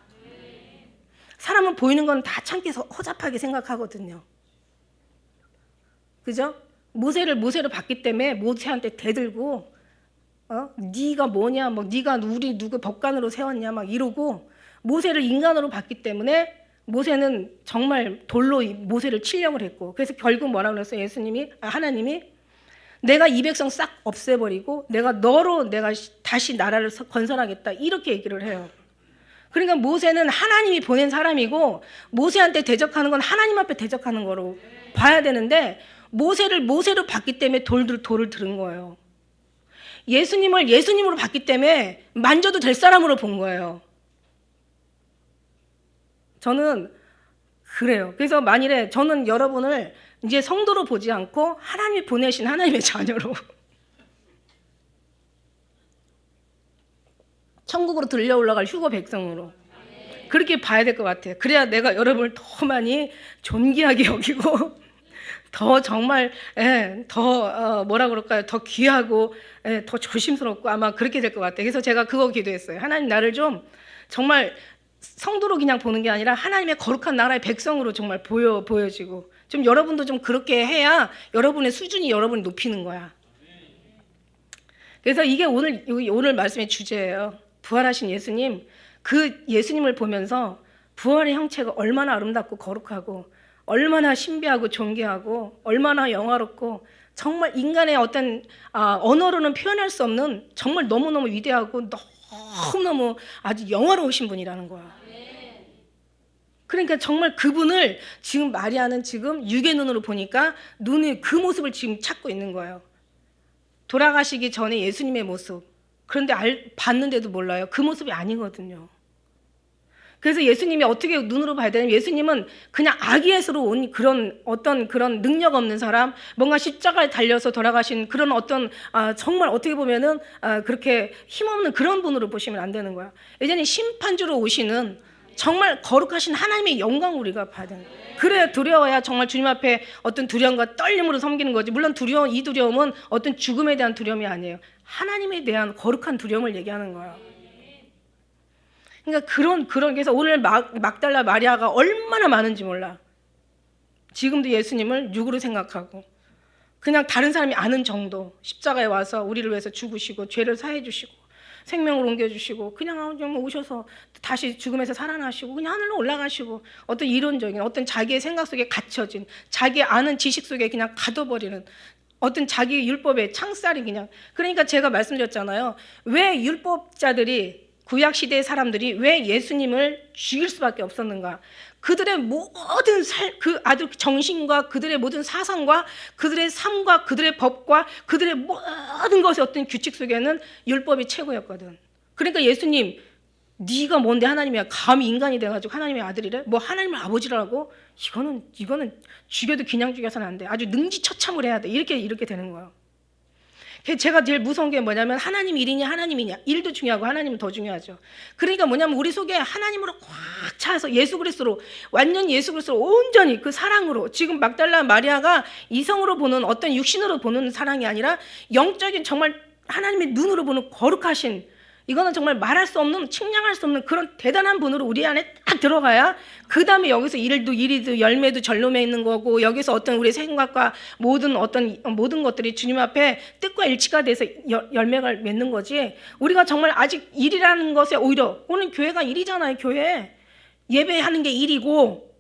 사람은 보이는 건 다 참기 허잡하게 생각하거든요. 그죠? 모세를 봤기 때문에 모세한테 대들고 네가 뭐냐, 뭐 네가 우리 누구 법관으로 세웠냐 막 이러고 모세를 인간으로 봤기 때문에 모세는 정말 돌로 모세를 치려고 했고 그래서 결국 뭐라고 그랬어요? 하나님이 내가 이 백성 싹 없애버리고 내가 다시 나라를 건설하겠다 이렇게 얘기를 해요. 그러니까 모세는 하나님이 보낸 사람이고 모세한테 대적하는 건 하나님 앞에 대적하는 거로 봐야 되는데 모세로 봤기 때문에 돌을 들은 거예요. 예수님을 예수님으로 봤기 때문에 만져도 될 사람으로 본 거예요. 저는 그래요. 그래서 만일에 저는 여러분을 이제 성도로 보지 않고 하나님이 보내신 하나님의 자녀로 천국으로 들려 올라갈 휴거 백성으로 그렇게 봐야 될 것 같아요. 그래야 내가 여러분을 더 많이 존귀하게 여기고 더 정말 더 뭐라 그럴까요? 더 귀하고 더 조심스럽고 아마 그렇게 될 것 같아요. 그래서 제가 그거 기도했어요. 하나님 나를 좀 정말 성도로 그냥 보는 게 아니라 하나님의 거룩한 나라의 백성으로 정말 보여지고 좀 여러분도 좀 그렇게 해야 여러분의 수준이 여러분이 높이는 거야. 그래서 이게 오늘 말씀의 주제예요. 부활하신 예수님, 그 예수님을 보면서 부활의 형체가 얼마나 아름답고 거룩하고 얼마나 신비하고 존귀하고 얼마나 영화롭고 정말 인간의 어떤 언어로는 표현할 수 없는 정말 너무너무 위대하고 너무너무 아주 영화로우신 분이라는 거야. 그러니까 정말 그분을 지금 마리아는 지금 육의 눈으로 보니까 눈이 그 모습을 지금 찾고 있는 거예요. 돌아가시기 전에 예수님의 모습. 그런데 봤는데도 몰라요. 그 모습이 아니거든요. 그래서 예수님이 어떻게 눈으로 봐야 되냐면 예수님은 그냥 아기에서로 온 그런 능력 없는 사람, 뭔가 십자가에 달려서 돌아가신 그런 정말 어떻게 보면은 그렇게 힘없는 그런 분으로 보시면 안 되는 거야. 예전에 심판주로 오시는 정말 거룩하신 하나님의 영광을 우리가 봐야 되는 거야. 그래야 두려워야 정말 주님 앞에 어떤 두려움과 떨림으로 섬기는 거지. 물론 이 두려움은 어떤 죽음에 대한 두려움이 아니에요. 하나님에 대한 거룩한 두려움을 얘기하는 거야. 그러니까 그래서 오늘 막달라 마리아가 얼마나 많은지 몰라. 지금도 예수님을 육으로 생각하고 그냥 다른 사람이 아는 정도 십자가에 와서 우리를 위해서 죽으시고 죄를 사해 주시고 생명을 옮겨주시고 그냥 오셔서 다시 죽음에서 살아나시고 그냥 하늘로 올라가시고 어떤 이론적인 어떤 자기의 생각 속에 갇혀진 자기 아는 지식 속에 그냥 가둬버리는 어떤 자기 율법의 창살이 그냥 그러니까 제가 말씀드렸잖아요. 왜 율법자들이 구약시대의 사람들이 왜 예수님을 죽일 수밖에 없었는가? 그들의 모든 그 아주 정신과 그들의 모든 사상과 그들의 삶과 그들의 법과 그들의 모든 것의 어떤 규칙 속에는 율법이 최고였거든. 그러니까 예수님, 네가 뭔데 하나님이야? 감히 인간이 돼가지고 하나님의 아들이래? 뭐 하나님을 아버지라고? 이거는 죽여도 그냥 죽여서는 안 돼. 아주 능지처참을 해야 돼. 이렇게 되는 거예요. 제가 제일 무서운 게 뭐냐면 하나님 일이냐 하나님이냐 일도 중요하고 하나님은 더 중요하죠. 그러니까 뭐냐면 우리 속에 하나님으로 꽉 차서 예수 그리스도로 완전히 예수 그리스도로 온전히 그 사랑으로 지금 막달라 마리아가 이성으로 보는 어떤 육신으로 보는 사랑이 아니라 영적인 정말 하나님의 눈으로 보는 거룩하신 이거는 정말 말할 수 없는 측량할 수 없는 그런 대단한 분으로 우리 안에 딱 들어가야 그 다음에 여기서 일이도 열매도 절로 맺는 거고 여기서 어떤 우리의 생각과 모든 것들이 주님 앞에 뜻과 일치가 돼서 열매가 맺는 거지. 우리가 정말 아직 일이라는 것에 오히려 오늘 교회가 일이잖아요. 교회 예배하는 게 일이고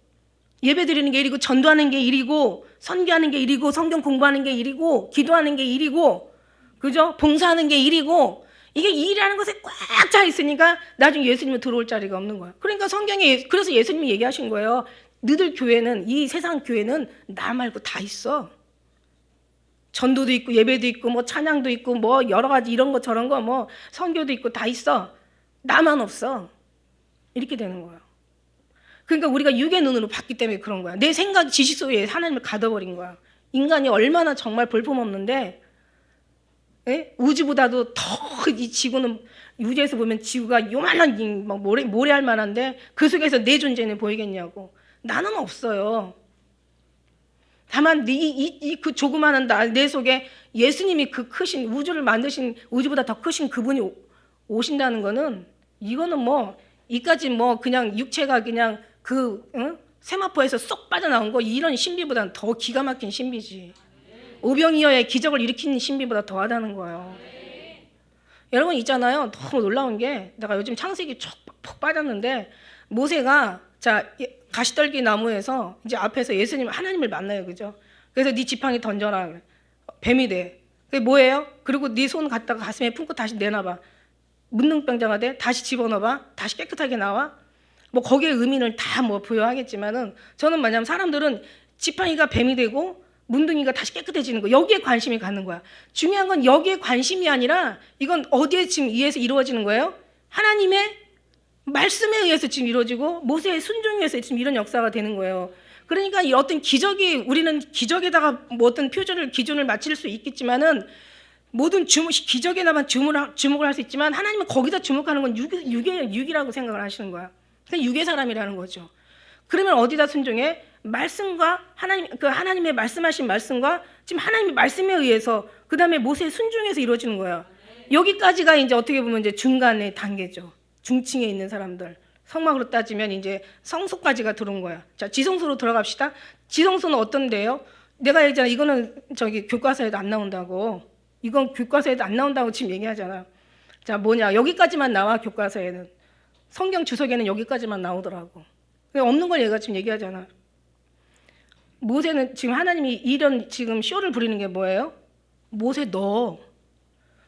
예배 드리는 게 일이고 전도하는 게 일이고 선교하는 게 일이고 성경 공부하는 게 일이고 기도하는 게 일이고 그죠? 봉사하는 게 일이고 이게 일이라는 것에 꽉 차 있으니까 나중에 예수님은 들어올 자리가 없는 거야. 그러니까 성경에 그래서 예수님이 얘기하신 거예요. 너희들 교회는 이 세상 교회는 나 말고 다 있어. 전도도 있고 예배도 있고 뭐 찬양도 있고 뭐 여러 가지 이런 거 저런 거 뭐 선교도 있고 다 있어. 나만 없어. 이렇게 되는 거야. 그러니까 우리가 육의 눈으로 봤기 때문에 그런 거야. 내 생각 지식 속에 하나님을 가둬버린 거야. 인간이 얼마나 정말 볼품없는데 우주보다도 더 이 지구는 우주에서 보면 지구가 요만한 막 모래알 만한데 그 속에서 내 존재는 보이겠냐고. 나는 없어요. 다만 그 조그마한 내 속에 예수님이 그 크신 우주를 만드신 우주보다 더 크신 그분이 오신다는 거는 이거는 뭐 이까지 뭐 그냥 육체가 그냥 세마포에서 쏙 빠져나온 거 이런 신비보다는 더 기가 막힌 신비지. 오병이어의 기적을 일으킨 신비보다 더하다는 거예요. 여러분 있잖아요. 너무 놀라운 게 내가 요즘 창세기 푹 빠졌는데 모세가 가시떨기 나무에서 이제 앞에서 예수님 하나님을 만나요. 그죠? 그래서 네 지팡이 던져라 그래. 뱀이 돼. 그게 뭐예요? 그리고 네 손 갖다가 가슴에 품고 다시 내놔봐. 문둥병자가 돼. 다시 집어넣어봐. 다시 깨끗하게 나와. 뭐 거기에 의미를 다 뭐 부여하겠지만은 저는 뭐냐면 사람들은 지팡이가 뱀이 되고 문둥이가 다시 깨끗해지는 거 여기에 관심이 가는 거야. 중요한 건 여기에 관심이 아니라 이건 어디에 지금 의해서 이루어지는 거예요? 하나님의 말씀에 의해서 지금 이루어지고 모세의 순종에 의해서 지금 이런 역사가 되는 거예요. 그러니까 이 어떤 기적이 우리는 기적에다가 뭐 어떤 표준을 기준을 맞출 수 있겠지만은 모든 기적에다만 주목을 할 수 있지만 하나님은 거기다 주목하는 건 육이라고 생각을 하시는 거야. 그냥 육의 사람이라는 거죠. 그러면 어디다 순종해? 말씀과 하나님의 말씀하신 말씀과 지금 하나님의 말씀에 의해서 그 다음에 모세의 순종에서 이루어지는 거야. 여기까지가 이제 어떻게 보면 이제 중간의 단계죠. 중층에 있는 사람들. 성막으로 따지면 이제 성소까지가 들어온 거야. 자, 지성소로 들어갑시다. 지성소는 어떤데요? 내가 얘기했잖아. 이거는 교과서에도 안 나온다고. 이건 교과서에도 안 나온다고 지금 얘기하잖아. 자, 뭐냐? 여기까지만 나와 교과서에는. 성경 주석에는 여기까지만 나오더라고. 없는 걸 얘가 지금 얘기하잖아. 모세는 지금 하나님이 이런 지금 쇼를 부리는 게 뭐예요? 모세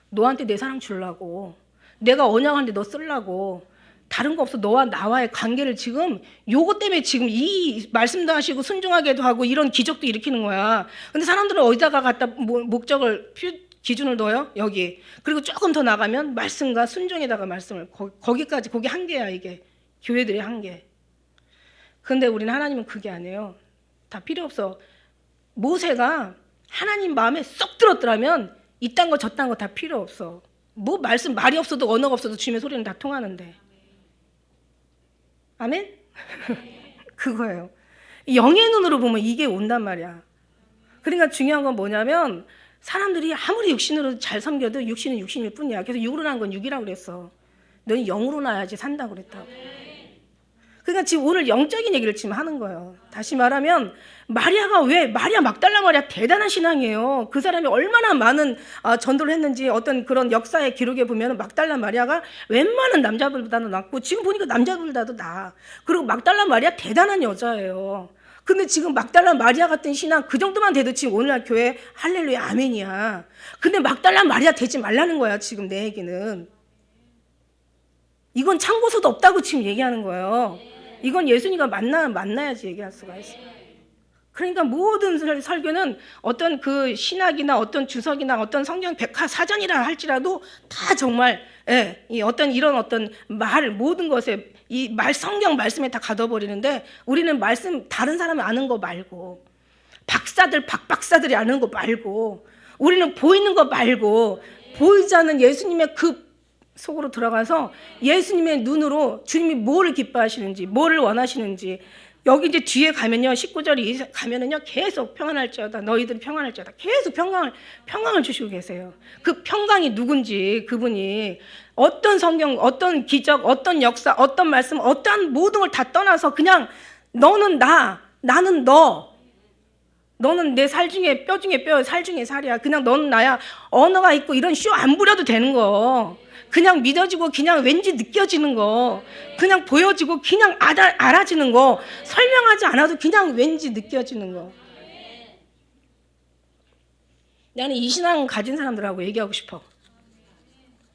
너한테 내 사랑 주려고. 내가 언약한데 너 쓰려고. 다른 거 없어. 너와 나와의 관계를 지금 요거 때문에 지금 이 말씀도 하시고 순종하게도 하고 이런 기적도 일으키는 거야. 근데 사람들은 어디다가 갖다 목적을 기준을 둬요? 여기. 그리고 조금 더 나가면 말씀과 순종에다가 말씀을 거기까지 거기 한계야 이게. 교회들의 한계. 근데 우리는 하나님은 그게 아니에요. 다 필요 없어. 모세가 하나님 마음에 쏙 들었더라면 이딴 거 저딴 거 다 필요 없어. 뭐 말이 없어도 언어가 없어도 주님의 소리는 다 통하는데. 아멘? 그거예요. 영의 눈으로 보면 이게 온단 말이야. 그러니까 중요한 건 뭐냐면 사람들이 아무리 육신으로 잘 섬겨도 육신은 육신일 뿐이야. 그래서 육으로 난 건 육이라고 그랬어. 너는 영으로 나야지 산다고 그랬다고. 그러니까 지금 오늘 영적인 얘기를 지금 하는 거예요. 다시 말하면 마리아 막달라 마리아 대단한 신앙이에요. 그 사람이 얼마나 많은 전도를 했는지 어떤 그런 역사의 기록에 보면 막달라 마리아가 웬만한 남자들보다도 낫고 지금 보니까 남자들보다도 나아. 그리고 막달라 마리아 대단한 여자예요. 근데 지금 막달라 마리아 같은 신앙 그 정도만 돼도 지금 오늘날 교회 할렐루야 아멘이야. 근데 막달라 마리아 되지 말라는 거야 지금 내 얘기는. 이건 참고서도 없다고 지금 얘기하는 거예요. 이건 예수님과 만나야지 얘기할 수가 있어요. 그러니까 모든 설교는 어떤 그 신학이나 어떤 주석이나 어떤 성경 백과사전이라 할지라도 다 정말 이 어떤 이런 어떤 모든 것에 이 성경 말씀에 다 가둬버리는데 우리는 말씀 다른 사람이 아는 거 말고 박박사들이 아는 거 말고 우리는 보이는 거 말고 보이지 않는 예수님의 그 속으로 들어가서 예수님의 눈으로 주님이 뭐를 기뻐하시는지 뭐를 원하시는지 여기 이제 뒤에 가면요 19절이 가면은요 계속 평안할지어다 너희들이 평안할지어다 계속 평강을 주시고 계세요. 그 평강이 누군지 그분이 어떤 성경 어떤 기적 어떤 역사 어떤 말씀 어떤 모든 걸 다 떠나서 그냥 너는 나는 너는 내 살 중에 뼈 중에 뼈 살 중에 살이야. 그냥 너는 나야. 언어가 있고 이런 쇼 안 부려도 되는 거. 그냥 믿어지고 그냥 왠지 느껴지는 거. 그냥 보여지고 그냥 알아지는 거. 설명하지 않아도 그냥 왠지 느껴지는 거. 나는 이 신앙 가진 사람들하고 얘기하고 싶어.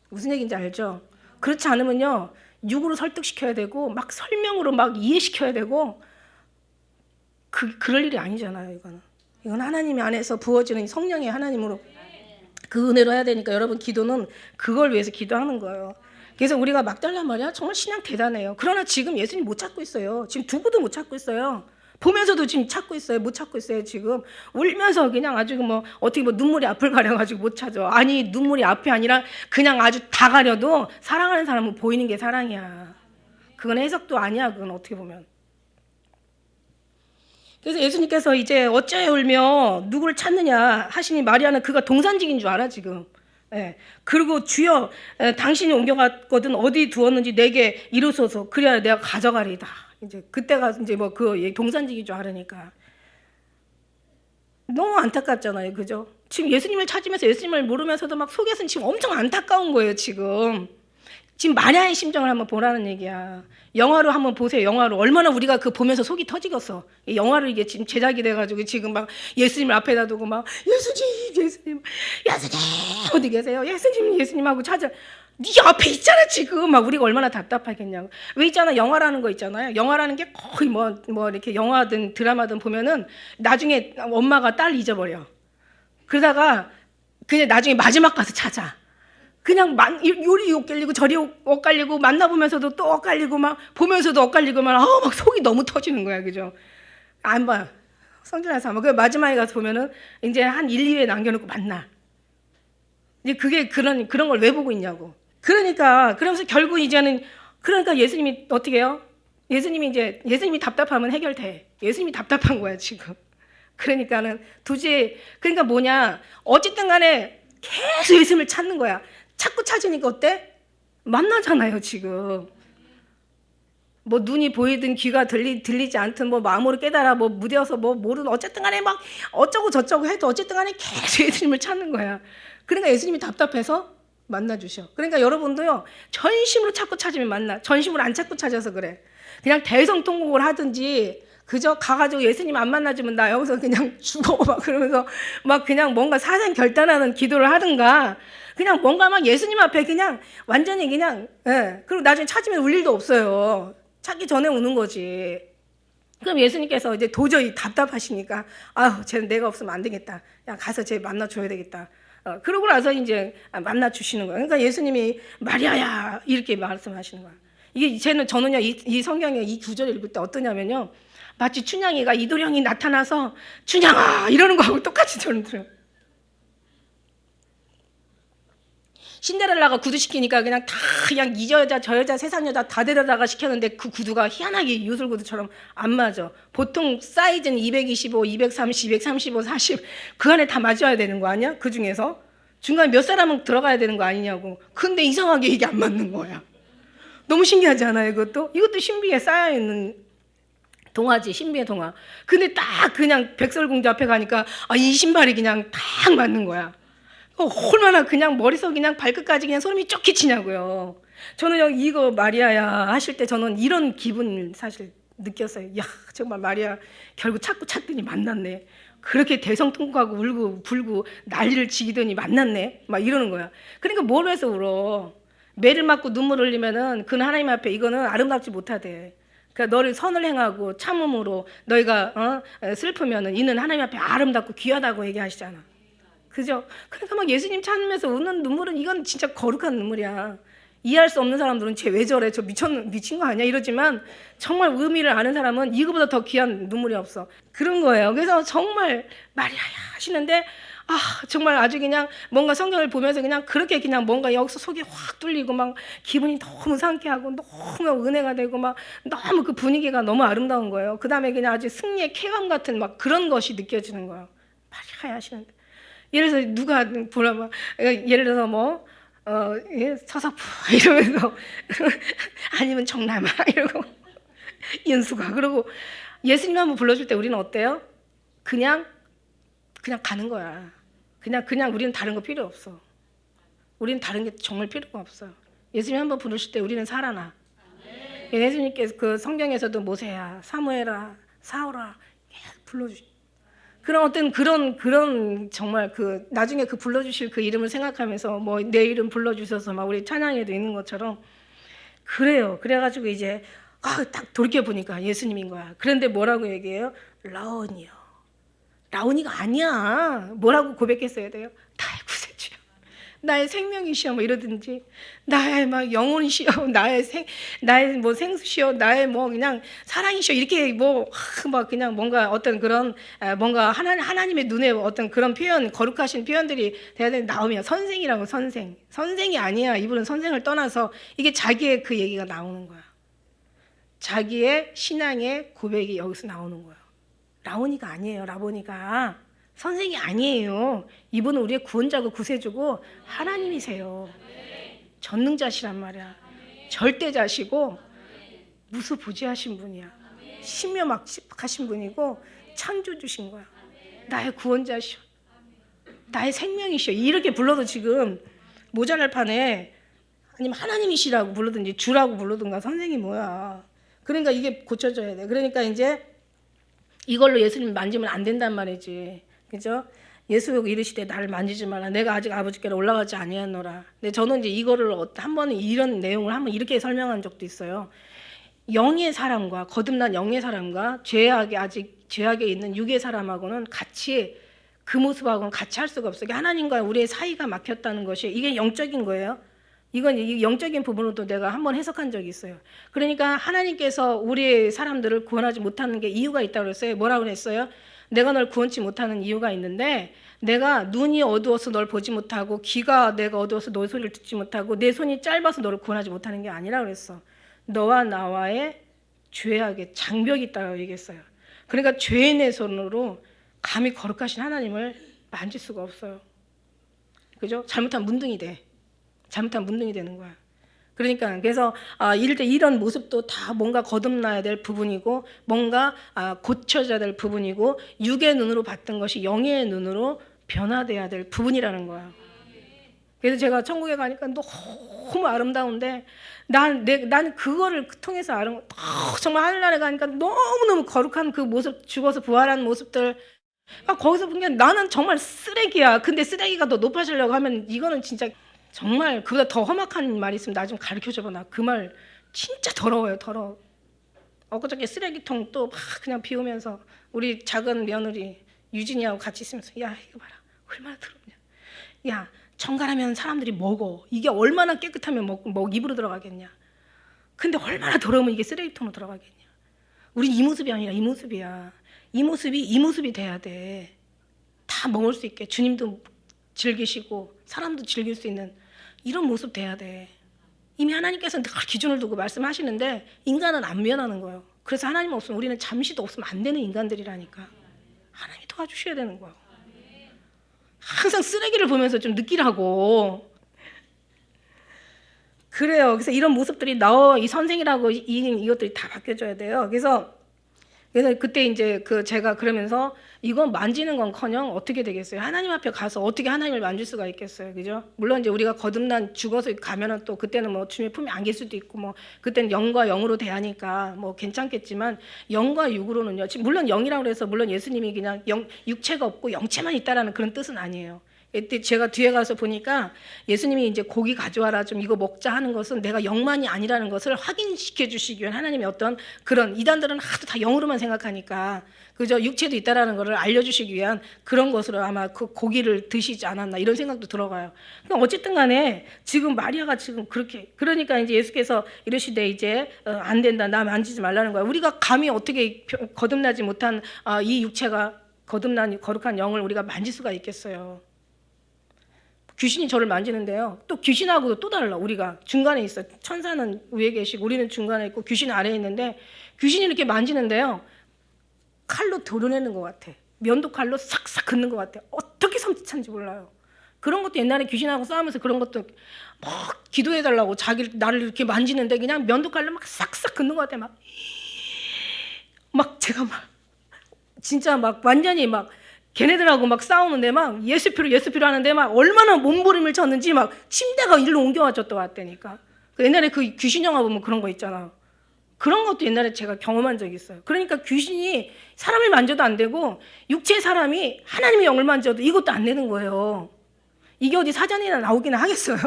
무슨 얘기인지 알죠? 그렇지 않으면요 육으로 설득시켜야 되고 막 설명으로 막 이해시켜야 되고 그럴 일이 아니잖아요. 이건 하나님의 안에서 부어지는 성령의 하나님으로 그 은혜로 해야 되니까 여러분 기도는 그걸 위해서 기도하는 거예요. 그래서 우리가 막달라 마리아 정말 신앙 대단해요. 그러나 지금 예수님 못 찾고 있어요. 지금 누구도 못 찾고 있어요. 보면서도 지금 찾고 있어요. 못 찾고 있어요. 지금 울면서 그냥 아주 뭐 어떻게 뭐 눈물이 앞을 가려가지고 못 찾아. 아니 눈물이 앞이 아니라 그냥 아주 다 가려도 사랑하는 사람은 보이는 게 사랑이야. 그건 해석도 아니야. 그건 어떻게 보면. 그래서 예수님께서 이제 어찌하여 울며 누구를 찾느냐 하시니 마리아는 그가 동산직인 줄 알아 지금. 그리고 주여 당신이 옮겨갔거든 어디 두었는지 내게 이루소서 그래야 내가 가져가리다. 이제 그때가 이제 뭐 그 동산직인 줄 알으니까 너무 안타깝잖아요. 그죠? 지금 예수님을 찾으면서 예수님을 모르면서도 막 속에서는 지금 엄청 안타까운 거예요. 지금 마리아의 심정을 한번 보라는 얘기야. 영화로 한번 보세요. 영화로 얼마나 우리가 그 보면서 속이 터지겠어. 이 영화로 이게 지금 제작이 돼가지고 지금 막 예수님 앞에다 두고 막 예수님 어디 계세요? 예수님 하고 찾아. 네 앞에 있잖아 지금. 막 우리가 얼마나 답답하겠냐고. 왜 있잖아 영화라는 거 있잖아요. 영화라는 게 거의 뭐 이렇게 영화든 드라마든 보면은 나중에 엄마가 딸 잊어버려. 그러다가 그냥 나중에 마지막 가서 찾아. 그냥 요리 엇갈리고 저리 엇갈리고 만나보면서도 또 엇갈리고 막 보면서도 엇갈리고 막 속이 너무 터지는 거야. 그죠? 안 봐. 성질나서 안 봐. 그 마지막에 가서 보면은 이제 한 1, 2회 남겨놓고 만나. 이제 그게 그런 걸 왜 보고 있냐고. 그러면서 결국 이제는 그러니까 예수님이 어떻게 해요? 예수님이 답답하면 해결돼. 예수님이 답답한 거야, 지금. 그러니까 뭐냐? 어쨌든 간에 계속 예수님을 찾는 거야. 자꾸 찾으니까 어때? 만나잖아요, 지금. 뭐 눈이 보이든 귀가 들리지 않든 뭐 마음으로 깨달아 뭐 무뎌서 뭐 모르든 어쨌든 간에 막 어쩌고 저쩌고 해도 어쨌든 간에 계속 예수님을 찾는 거야. 그러니까 예수님이 답답해서 만나주셔. 그러니까 여러분도요, 전심으로 찾고 찾으면 만나. 전심으로 안 찾고 찾아서 그래. 그냥 대성통곡을 하든지 그저 가가지고 예수님 안 만나주면 나 여기서 그냥 죽어 막 그러면서 막 그냥 뭔가 사생 결단하는 기도를 하든가 그냥 뭔가 막 예수님 앞에 그냥 완전히 그냥 그리고 나중에 찾으면 울 일도 없어요. 찾기 전에 우는 거지. 그럼 예수님께서 이제 도저히 답답하시니까 아유 쟤는 내가 없으면 안 되겠다. 야 가서 쟤 만나줘야 되겠다. 그러고 나서 이제 만나주시는 거예요. 그러니까 예수님이 마리아야 이렇게 말씀하시는 거야. 저는요 이 성경에 이 구절을 읽을 때 어떠냐면요. 마치 춘향이가 이도령이 나타나서 춘향아 이러는 거하고 똑같이 저는 들어요. 신데렐라가 구두 시키니까 그냥 이 여자 저 여자 세상 여자 다 데려다가 시켰는데 그 구두가 희한하게 요술구두처럼 안 맞아. 보통 사이즈는 225, 230, 235, 40 그 안에 다 맞아야 되는 거 아니야? 그 중에서 중간에 몇 사람은 들어가야 되는 거 아니냐고. 근데 이상하게 이게 안 맞는 거야. 너무 신기하지 않아요? 이것도 신비에 쌓여있는 동화지, 신비의 동화. 근데 딱 그냥 백설공주 앞에 가니까 이 신발이 그냥 딱 맞는 거야. 얼마나 그냥 머릿속 그냥 발끝까지 그냥 소름이 쭉 끼치냐고요. 저는 이거 마리아야 하실 때 저는 이런 기분을 사실 느꼈어요. 야 정말 마리아 결국 찾더니 만났네. 그렇게 대성통곡하고 울고 불고 난리를 치더니 만났네. 막 이러는 거야. 그러니까 뭘 해서 울어. 매를 맞고 눈물 흘리면은 그는 하나님 앞에 이거는 아름답지 못하대. 그러니까 너를 선을 행하고 참음으로 너희가 슬프면은 이는 하나님 앞에 아름답고 귀하다고 얘기하시잖아. 그죠? 그러니까 막 예수님 찾으면서 우는 눈물은 이건 진짜 거룩한 눈물이야. 이해할 수 없는 사람들은 쟤 왜 저래? 저 미친 거 아니야? 이러지만 정말 의미를 아는 사람은 이거보다 더 귀한 눈물이 없어. 그런 거예요. 그래서 정말 마리아야 하시는데 정말 아주 그냥 뭔가 성경을 보면서 그냥 그렇게 그냥 뭔가 여기서 속이 확 뚫리고 막 기분이 너무 상쾌하고 너무 은혜가 되고 막 너무 그 분위기가 너무 아름다운 거예요. 그 다음에 그냥 아주 승리의 쾌감 같은 막 그런 것이 느껴지는 거예요. 마리아야 하시는데. 예를 들어서 누가 보라면 예를 들어서 뭐 서석부 이러면서 아니면 정남아 이러고 윤수가 그러고 예수님 한번 불러줄 때 우리는 어때요? 그냥 가는 거야. 그냥 우리는 다른 거 필요 없어. 우리는 다른 게 정말 필요가 없어요. 예수님 한번 부르실 때 우리는 살아나. 예수님께서 그 성경에서도 모세야, 사무엘아, 사울아 불러주시. 그런 어떤 그런 정말 그 나중에 그 불러주실 그 이름을 생각하면서 뭐 내 이름 불러주셔서 막 우리 찬양에도 있는 것처럼 그래요. 그래가지고 이제 딱 돌이켜 보니까 예수님인 거야. 그런데 뭐라고 얘기해요? 라오니요. 라오니가 아니야. 뭐라고 고백했어야 돼요? 나의 구세주여, 나의 생명이시여 뭐 이러든지 나의 막 영혼이시여, 나의 뭐 생수시여, 나의 뭐 그냥 사랑이시여 이렇게 뭐 막 그냥 뭔가 어떤 그런 뭔가 하나님의 눈에 어떤 그런 표현 거룩하신 표현들이 돼야 되는데 나오면 선생이라고 선생이 아니야. 이분은 선생을 떠나서 이게 자기의 그 얘기가 나오는 거야. 자기의 신앙의 고백이 여기서 나오는 거야. 라오니가 아니에요. 라보니가 선생이 아니에요. 이분은 우리의 구원자고 구세주고 하나님이세요. 전능자시란 말이야. 절대자시고 무수부지하신 분이야. 신묘막하신 분이고 창조주신 거야. 나의 구원자시오, 나의 생명이시오. 이렇게 불러도 지금 모자랄 판에, 아니면 하나님이시라고 부르든지 주라고 부르든가 선생이 뭐야. 그러니까 이게 고쳐져야 돼. 그러니까 이제 이걸로 예수님 만지면 안 된단 말이지, 그죠? 예수 이르시되 나를 만지지 말라. 내가 아직 아버지께로 올라가지 아니하노라. 근데 저는 이제 이거를 한 번은 이런 내용을 한번 이렇게 설명한 적도 있어요. 영의 사람과, 거듭난 영의 사람과 죄악에 있는 육의 사람하고는 같이, 그 모습하고는 같이 할 수가 없어요. 하나님과 우리의 사이가 막혔다는 것이, 이게 영적인 거예요. 이건 영적인 부분으로도 내가 한번 해석한 적이 있어요. 그러니까 하나님께서 우리 사람들을 구원하지 못하는 게 이유가 있다고 그랬어요. 뭐라고 그랬어요? 내가 널 구원치 못하는 이유가 있는데, 내가 눈이 어두워서 널 보지 못하고, 귀가 내가 어두워서 너의 소리를 듣지 못하고, 내 손이 짧아서 너를 구원하지 못하는 게 아니라 그랬어. 너와 나와의 죄악의 장벽이 있다고 얘기했어요. 그러니까 죄의 내 손으로 감히 거룩하신 하나님을 만질 수가 없어요. 그죠? 잘못하면 문둥이 돼. 잘못하면 문둥이 되는 거야. 그러니까 그래서 이럴 때 이런 모습도 다 뭔가 거듭나야 될 부분이고, 뭔가 고쳐져야 될 부분이고, 육의 눈으로 봤던 것이 영의 눈으로 변화돼야 될 부분이라는 거야. 그래서 제가 천국에 가니까 너무 아름다운데, 난 그거를 통해서 정말 하늘나라에 가니까 너무너무 거룩한 그 모습, 죽어서 부활한 모습들, 거기서 보면 나는 정말 쓰레기야. 근데 쓰레기가 더 높아지려고 하면 이거는 진짜 정말 그보다 더 험악한 말이 있으면 나 좀 가르쳐줘봐. 나 그 말 진짜 더러워요. 더러워. 엊그저께 쓰레기통 또 막 그냥 비우면서 우리 작은 며느리 유진이하고 같이 있으면서, 야 이거 봐라, 얼마나 더럽냐. 야 정갈하면 사람들이 먹어. 이게 얼마나 깨끗하면 입으로 들어가겠냐. 근데 얼마나 더러우면 이게 쓰레기통으로 들어가겠냐. 우린 이 모습이 아니라 이 모습이야. 이 모습이 돼야 돼. 다 먹을 수 있게, 주님도 즐기시고 사람도 즐길 수 있는 이런 모습 돼야 돼. 이미 하나님께서는 늘 기준을 두고 말씀하시는데 인간은 안 변하는 거예요. 그래서 하나님 없으면 우리는 잠시도 없으면 안 되는 인간들이라니까. 하나님이 도와주셔야 되는 거예요. 항상 쓰레기를 보면서 좀 느끼라고. 그래요. 그래서 이런 모습들이 이 선생이라고 이것들이 다 바뀌어져야 돼요. 그래서 그때 이제 제가 그러면서 이건 만지는 건커녕 어떻게 되겠어요? 하나님 앞에 가서 어떻게 하나님을 만질 수가 있겠어요, 그죠? 물론 이제 우리가 거듭난 죽어서 가면은 또 그때는 뭐 주님의 품에 안길 수도 있고, 뭐 그때는 영과 영으로 대하니까 뭐 괜찮겠지만, 영과 육으로는요. 물론 영이라고 해서 물론 예수님이 그냥 육체가 없고 영체만 있다라는 그런 뜻은 아니에요. 이때 제가 뒤에 가서 보니까 예수님이 이제 고기 가져와라 좀 이거 먹자 하는 것은 내가 영만이 아니라는 것을 확인시켜 주시기 위한 하나님의 어떤 그런, 이단들은 하도 다 영으로만 생각하니까 그저 육체도 있다라는 것을 알려주시기 위한 그런 것으로 아마 그 고기를 드시지 않았나 이런 생각도 들어가요. 그러니까 어쨌든 간에 지금 마리아가 지금 그렇게, 그러니까 이제 예수께서 이르시되 이제 안 된다, 나 만지지 말라는 거야. 우리가 감히 어떻게 거듭나지 못한 이 육체가 거듭난 거룩한 영을 우리가 만질 수가 있겠어요. 귀신이 저를 만지는데요. 또 귀신하고도 또 달라. 우리가 중간에 있어. 천사는 위에 계시고 우리는 중간에 있고 귀신 아래에 있는데, 귀신이 이렇게 만지는데요. 칼로 도려내는 것 같아. 면도칼로 싹싹 긋는 것 같아. 어떻게 섬찟한지 몰라요. 그런 것도 옛날에 귀신하고 싸우면서 그런 것도 막 기도해달라고 나를 이렇게 만지는데 그냥 면도칼로 막 싹싹 긋는 것 같아. 막 제가 진짜 완전히 걔네들하고 싸우는데 예수피로 하는데 얼마나 몸부림을 쳤는지 침대가 일로 옮겨와줬다 왔다니까. 옛날에 그 귀신 영화 보면 그런 거 있잖아. 그런 것도 옛날에 제가 경험한 적이 있어요. 그러니까 귀신이 사람을 만져도 안 되고 육체의 사람이 하나님의 영을 만져도 이것도 안 되는 거예요. 이게 어디 사전이나 나오기나 하겠어요?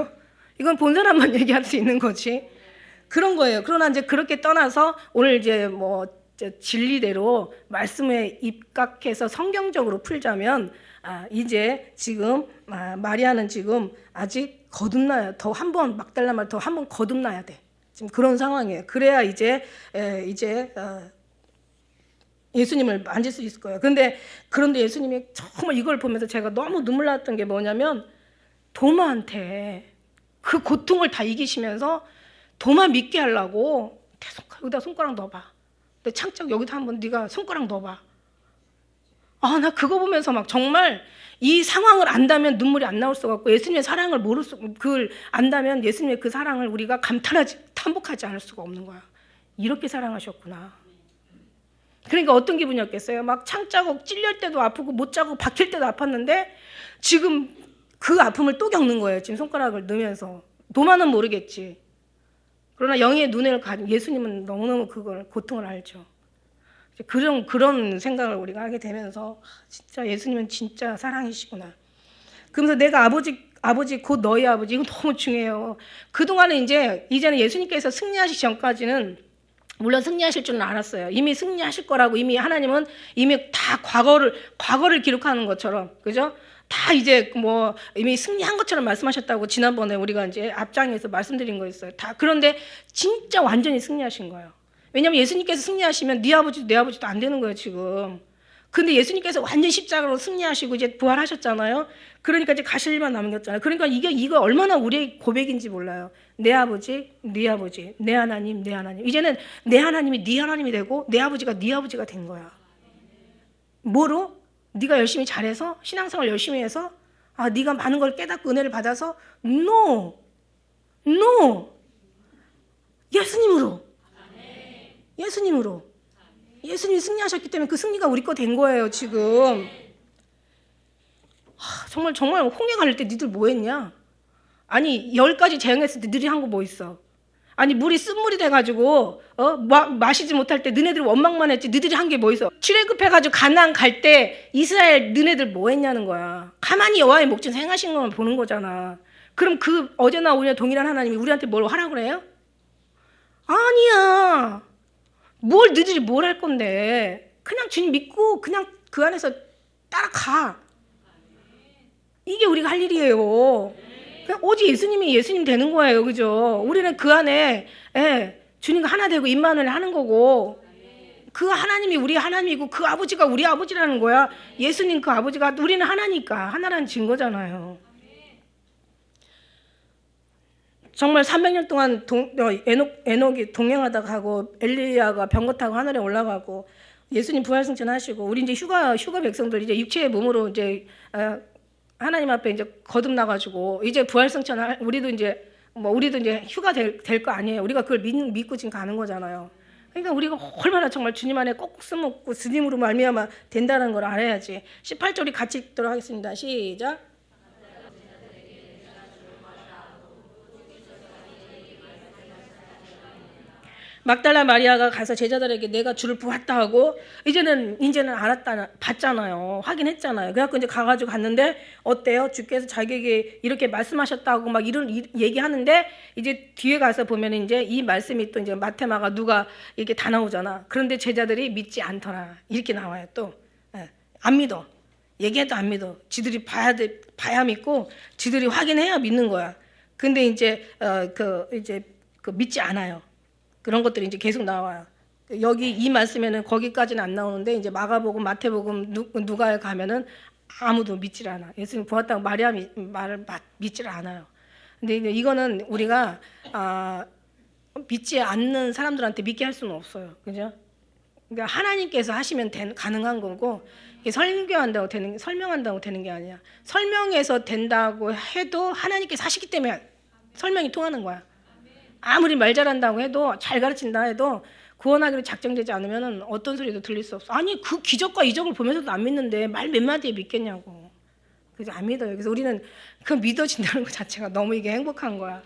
이건 본 사람만 얘기할 수 있는 거지. 그런 거예요. 그러나 이제 그렇게 떠나서 오늘 이제 진리대로 말씀에 입각해서 성경적으로 풀자면, 이제 지금 마리아는 지금 아직 거듭나야, 더 한 번 막달라 말 더 한 번 거듭나야 돼. 지금 그런 상황이에요. 그래야 이제 예수님을 만질 수 있을 거예요. 그런데 예수님이 정말 이걸 보면서 제가 너무 눈물 났던 게 뭐냐면, 도마한테 그 고통을 다 이기시면서 도마 믿게 하려고 여기다 손가락 넣어봐. 내 창짝 여기다 한번 네가 손가락 넣어봐. 나 그거 보면서 정말 이 상황을 안다면 눈물이 안 나올 수가 없고, 예수님의 사랑을 그걸 안다면 예수님의 그 사랑을 우리가 탐복하지 않을 수가 없는 거야. 이렇게 사랑하셨구나. 그러니까 어떤 기분이었겠어요? 막 창자국 찔릴 때도 아프고 못자국 박힐 때도 아팠는데 지금 그 아픔을 또 겪는 거예요. 지금 손가락을 넣으면서. 도마는 모르겠지. 그러나 영의 눈을 가진 예수님은 너무너무 그걸 고통을 알죠. 그런 생각을 우리가 하게 되면서 진짜 예수님은 진짜 사랑이시구나. 그러면서 내가 아버지 곧 너희 아버지, 이거 너무 중요해요. 그동안은 이제는 예수님께서 승리하시기 전까지는 물론 승리하실 줄은 알았어요. 이미 승리하실 거라고 이미 하나님은 이미 다 과거를 기록하는 것처럼, 그죠? 다 이제 뭐 이미 승리한 것처럼 말씀하셨다고 지난번에 우리가 이제 앞장에서 말씀드린 거였어요. 다. 그런데 진짜 완전히 승리하신 거예요. 왜냐하면 예수님께서 승리하시면 네 아버지도 내 아버지도 안 되는 거예요, 지금. 근데 예수님께서 완전 십자가로 승리하시고 이제 부활하셨잖아요. 그러니까 이제 가실 일만 남겼잖아요. 그러니까 이거 얼마나 우리의 고백인지 몰라요. 내 아버지, 네 아버지, 내 하나님, 내 하나님. 이제는 내 하나님이 네 하나님이 되고 내 아버지가 네 아버지가 된 거야. 뭐로? 네가 열심히 잘해서 신앙생활 열심히 해서 네가 많은 걸 깨닫고 은혜를 받아서 No. 예수님으로. 예수님이 승리하셨기 때문에 그 승리가 우리 거 된 거예요, 지금. 정말 홍해 가릴 때 니들 뭐 했냐? 아니 10가지 재앙했을 때 너희 한 거 뭐 있어? 아니 물이 쓴물이 돼가지고 마시지 못할 때 너네들 원망만 했지 너희들이 한 게 뭐 있어? 출애굽해가지고 가나안 갈 때 이스라엘 너네들 뭐 했냐는 거야. 가만히 여호와의 목전 행하신 것만 보는 거잖아. 그럼 그 어제나 오늘 동일한 하나님이 우리한테 뭘 하라고 그래요? 아니야. 너희들이 뭘 할 건데? 그냥 주님 믿고 그냥 그 안에서 따라가. 이게 우리가 할 일이에요. 그냥 오직 예수님이 예수님 되는 거예요, 그죠? 우리는 그 안에 주님과 하나 되고 임마누엘 하는 거고, 그 하나님이 우리 하나님이고 그 아버지가 우리 아버지라는 거야. 예수님 그 아버지가 우리는 하나니까 하나라는 증거잖아요. 정말 300년 동안 에녹이 동행하다 가고 엘리야가 병거 타고 하늘에 올라가고 예수님 부활승천 하시고 우리 이제 휴가 백성들 이제 육체의 몸으로 이제 하나님 앞에 이제 거듭나가지고 이제 부활승천 우리도 이제 휴가 될 거 아니에요. 우리가 그걸 믿고 지금 가는 거잖아요. 그러니까 우리가 얼마나 정말 주님 안에 꼭 쓰먹고 주님으로 말미암아 된다는 걸 알아야지. 18절 우리 같이 읽도록 하겠습니다. 시작. 막달라 마리아가 가서 제자들에게 내가 주를 보았다 하고 이제는 봤잖아요. 확인했잖아요. 그래갖고 이제 가가지고 갔는데 어때요? 주께서 자기에게 이렇게 말씀하셨다고 막 이런 얘기하는데 이제 뒤에 가서 보면 이제 이 말씀이 또 이제 마테마가 누가 이렇게 다 나오잖아. 그런데 제자들이 믿지 않더라. 이렇게 나와요. 또 안 믿어. 얘기해도 안 믿어. 지들이 봐야 믿고 지들이 확인해야 믿는 거야. 근데 이제 그 믿지 않아요. 그런 것들이 이제 계속 나와요. 여기 이 말씀에는 거기까지는 안 나오는데 이제 마가복음, 마태복음, 누가에 가면은 아무도 믿질 않아. 예수님 보았다고 마리아 말을 믿질 않아요. 근데 이거는 우리가 믿지 않는 사람들한테 믿게 할 수는 없어요. 그죠? 그러니까 하나님께서 하시면 가능한 거고 설명한다고 되는 게 아니야. 설명해서 된다고 해도 하나님께서 하시기 때문에 설명이 통하는 거야. 아무리 말 잘한다고 해도 잘 가르친다 해도 구원하기로 작정되지 않으면 어떤 소리도 들릴 수 없어. 아니 그 기적과 이적을 보면서도 안 믿는데 말 몇 마디에 믿겠냐고. 그래서 안 믿어요. 그래서 우리는 그 믿어진다는 것 자체가 너무 이게 행복한 거야.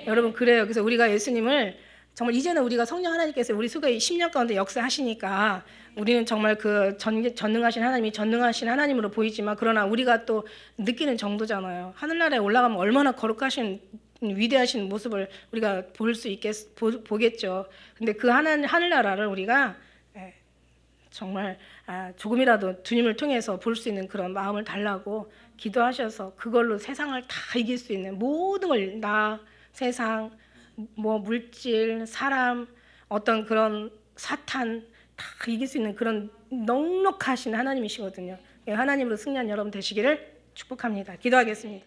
여러분 그래요. 그래서 우리가 예수님을 정말 이제는 우리가 성령 하나님께서 우리 속에 10년 가운데 역사하시니까 우리는 정말 그 전능하신 하나님이 전능하신 하나님으로 보이지만 그러나 우리가 또 느끼는 정도잖아요. 하늘나라에 올라가면 얼마나 거룩하신 위대하신 모습을 우리가 보겠죠. 근데 그 하늘나라를 우리가 정말 조금이라도 주님을 통해서 볼 수 있는 그런 마음을 달라고 기도하셔서 그걸로 세상을 다 이길 수 있는 모든 걸 세상, 뭐 물질, 사람, 어떤 그런 사탄 다 이길 수 있는 그런 넉넉하신 하나님이시거든요. 하나님으로 승리한 여러분 되시기를 축복합니다. 기도하겠습니다.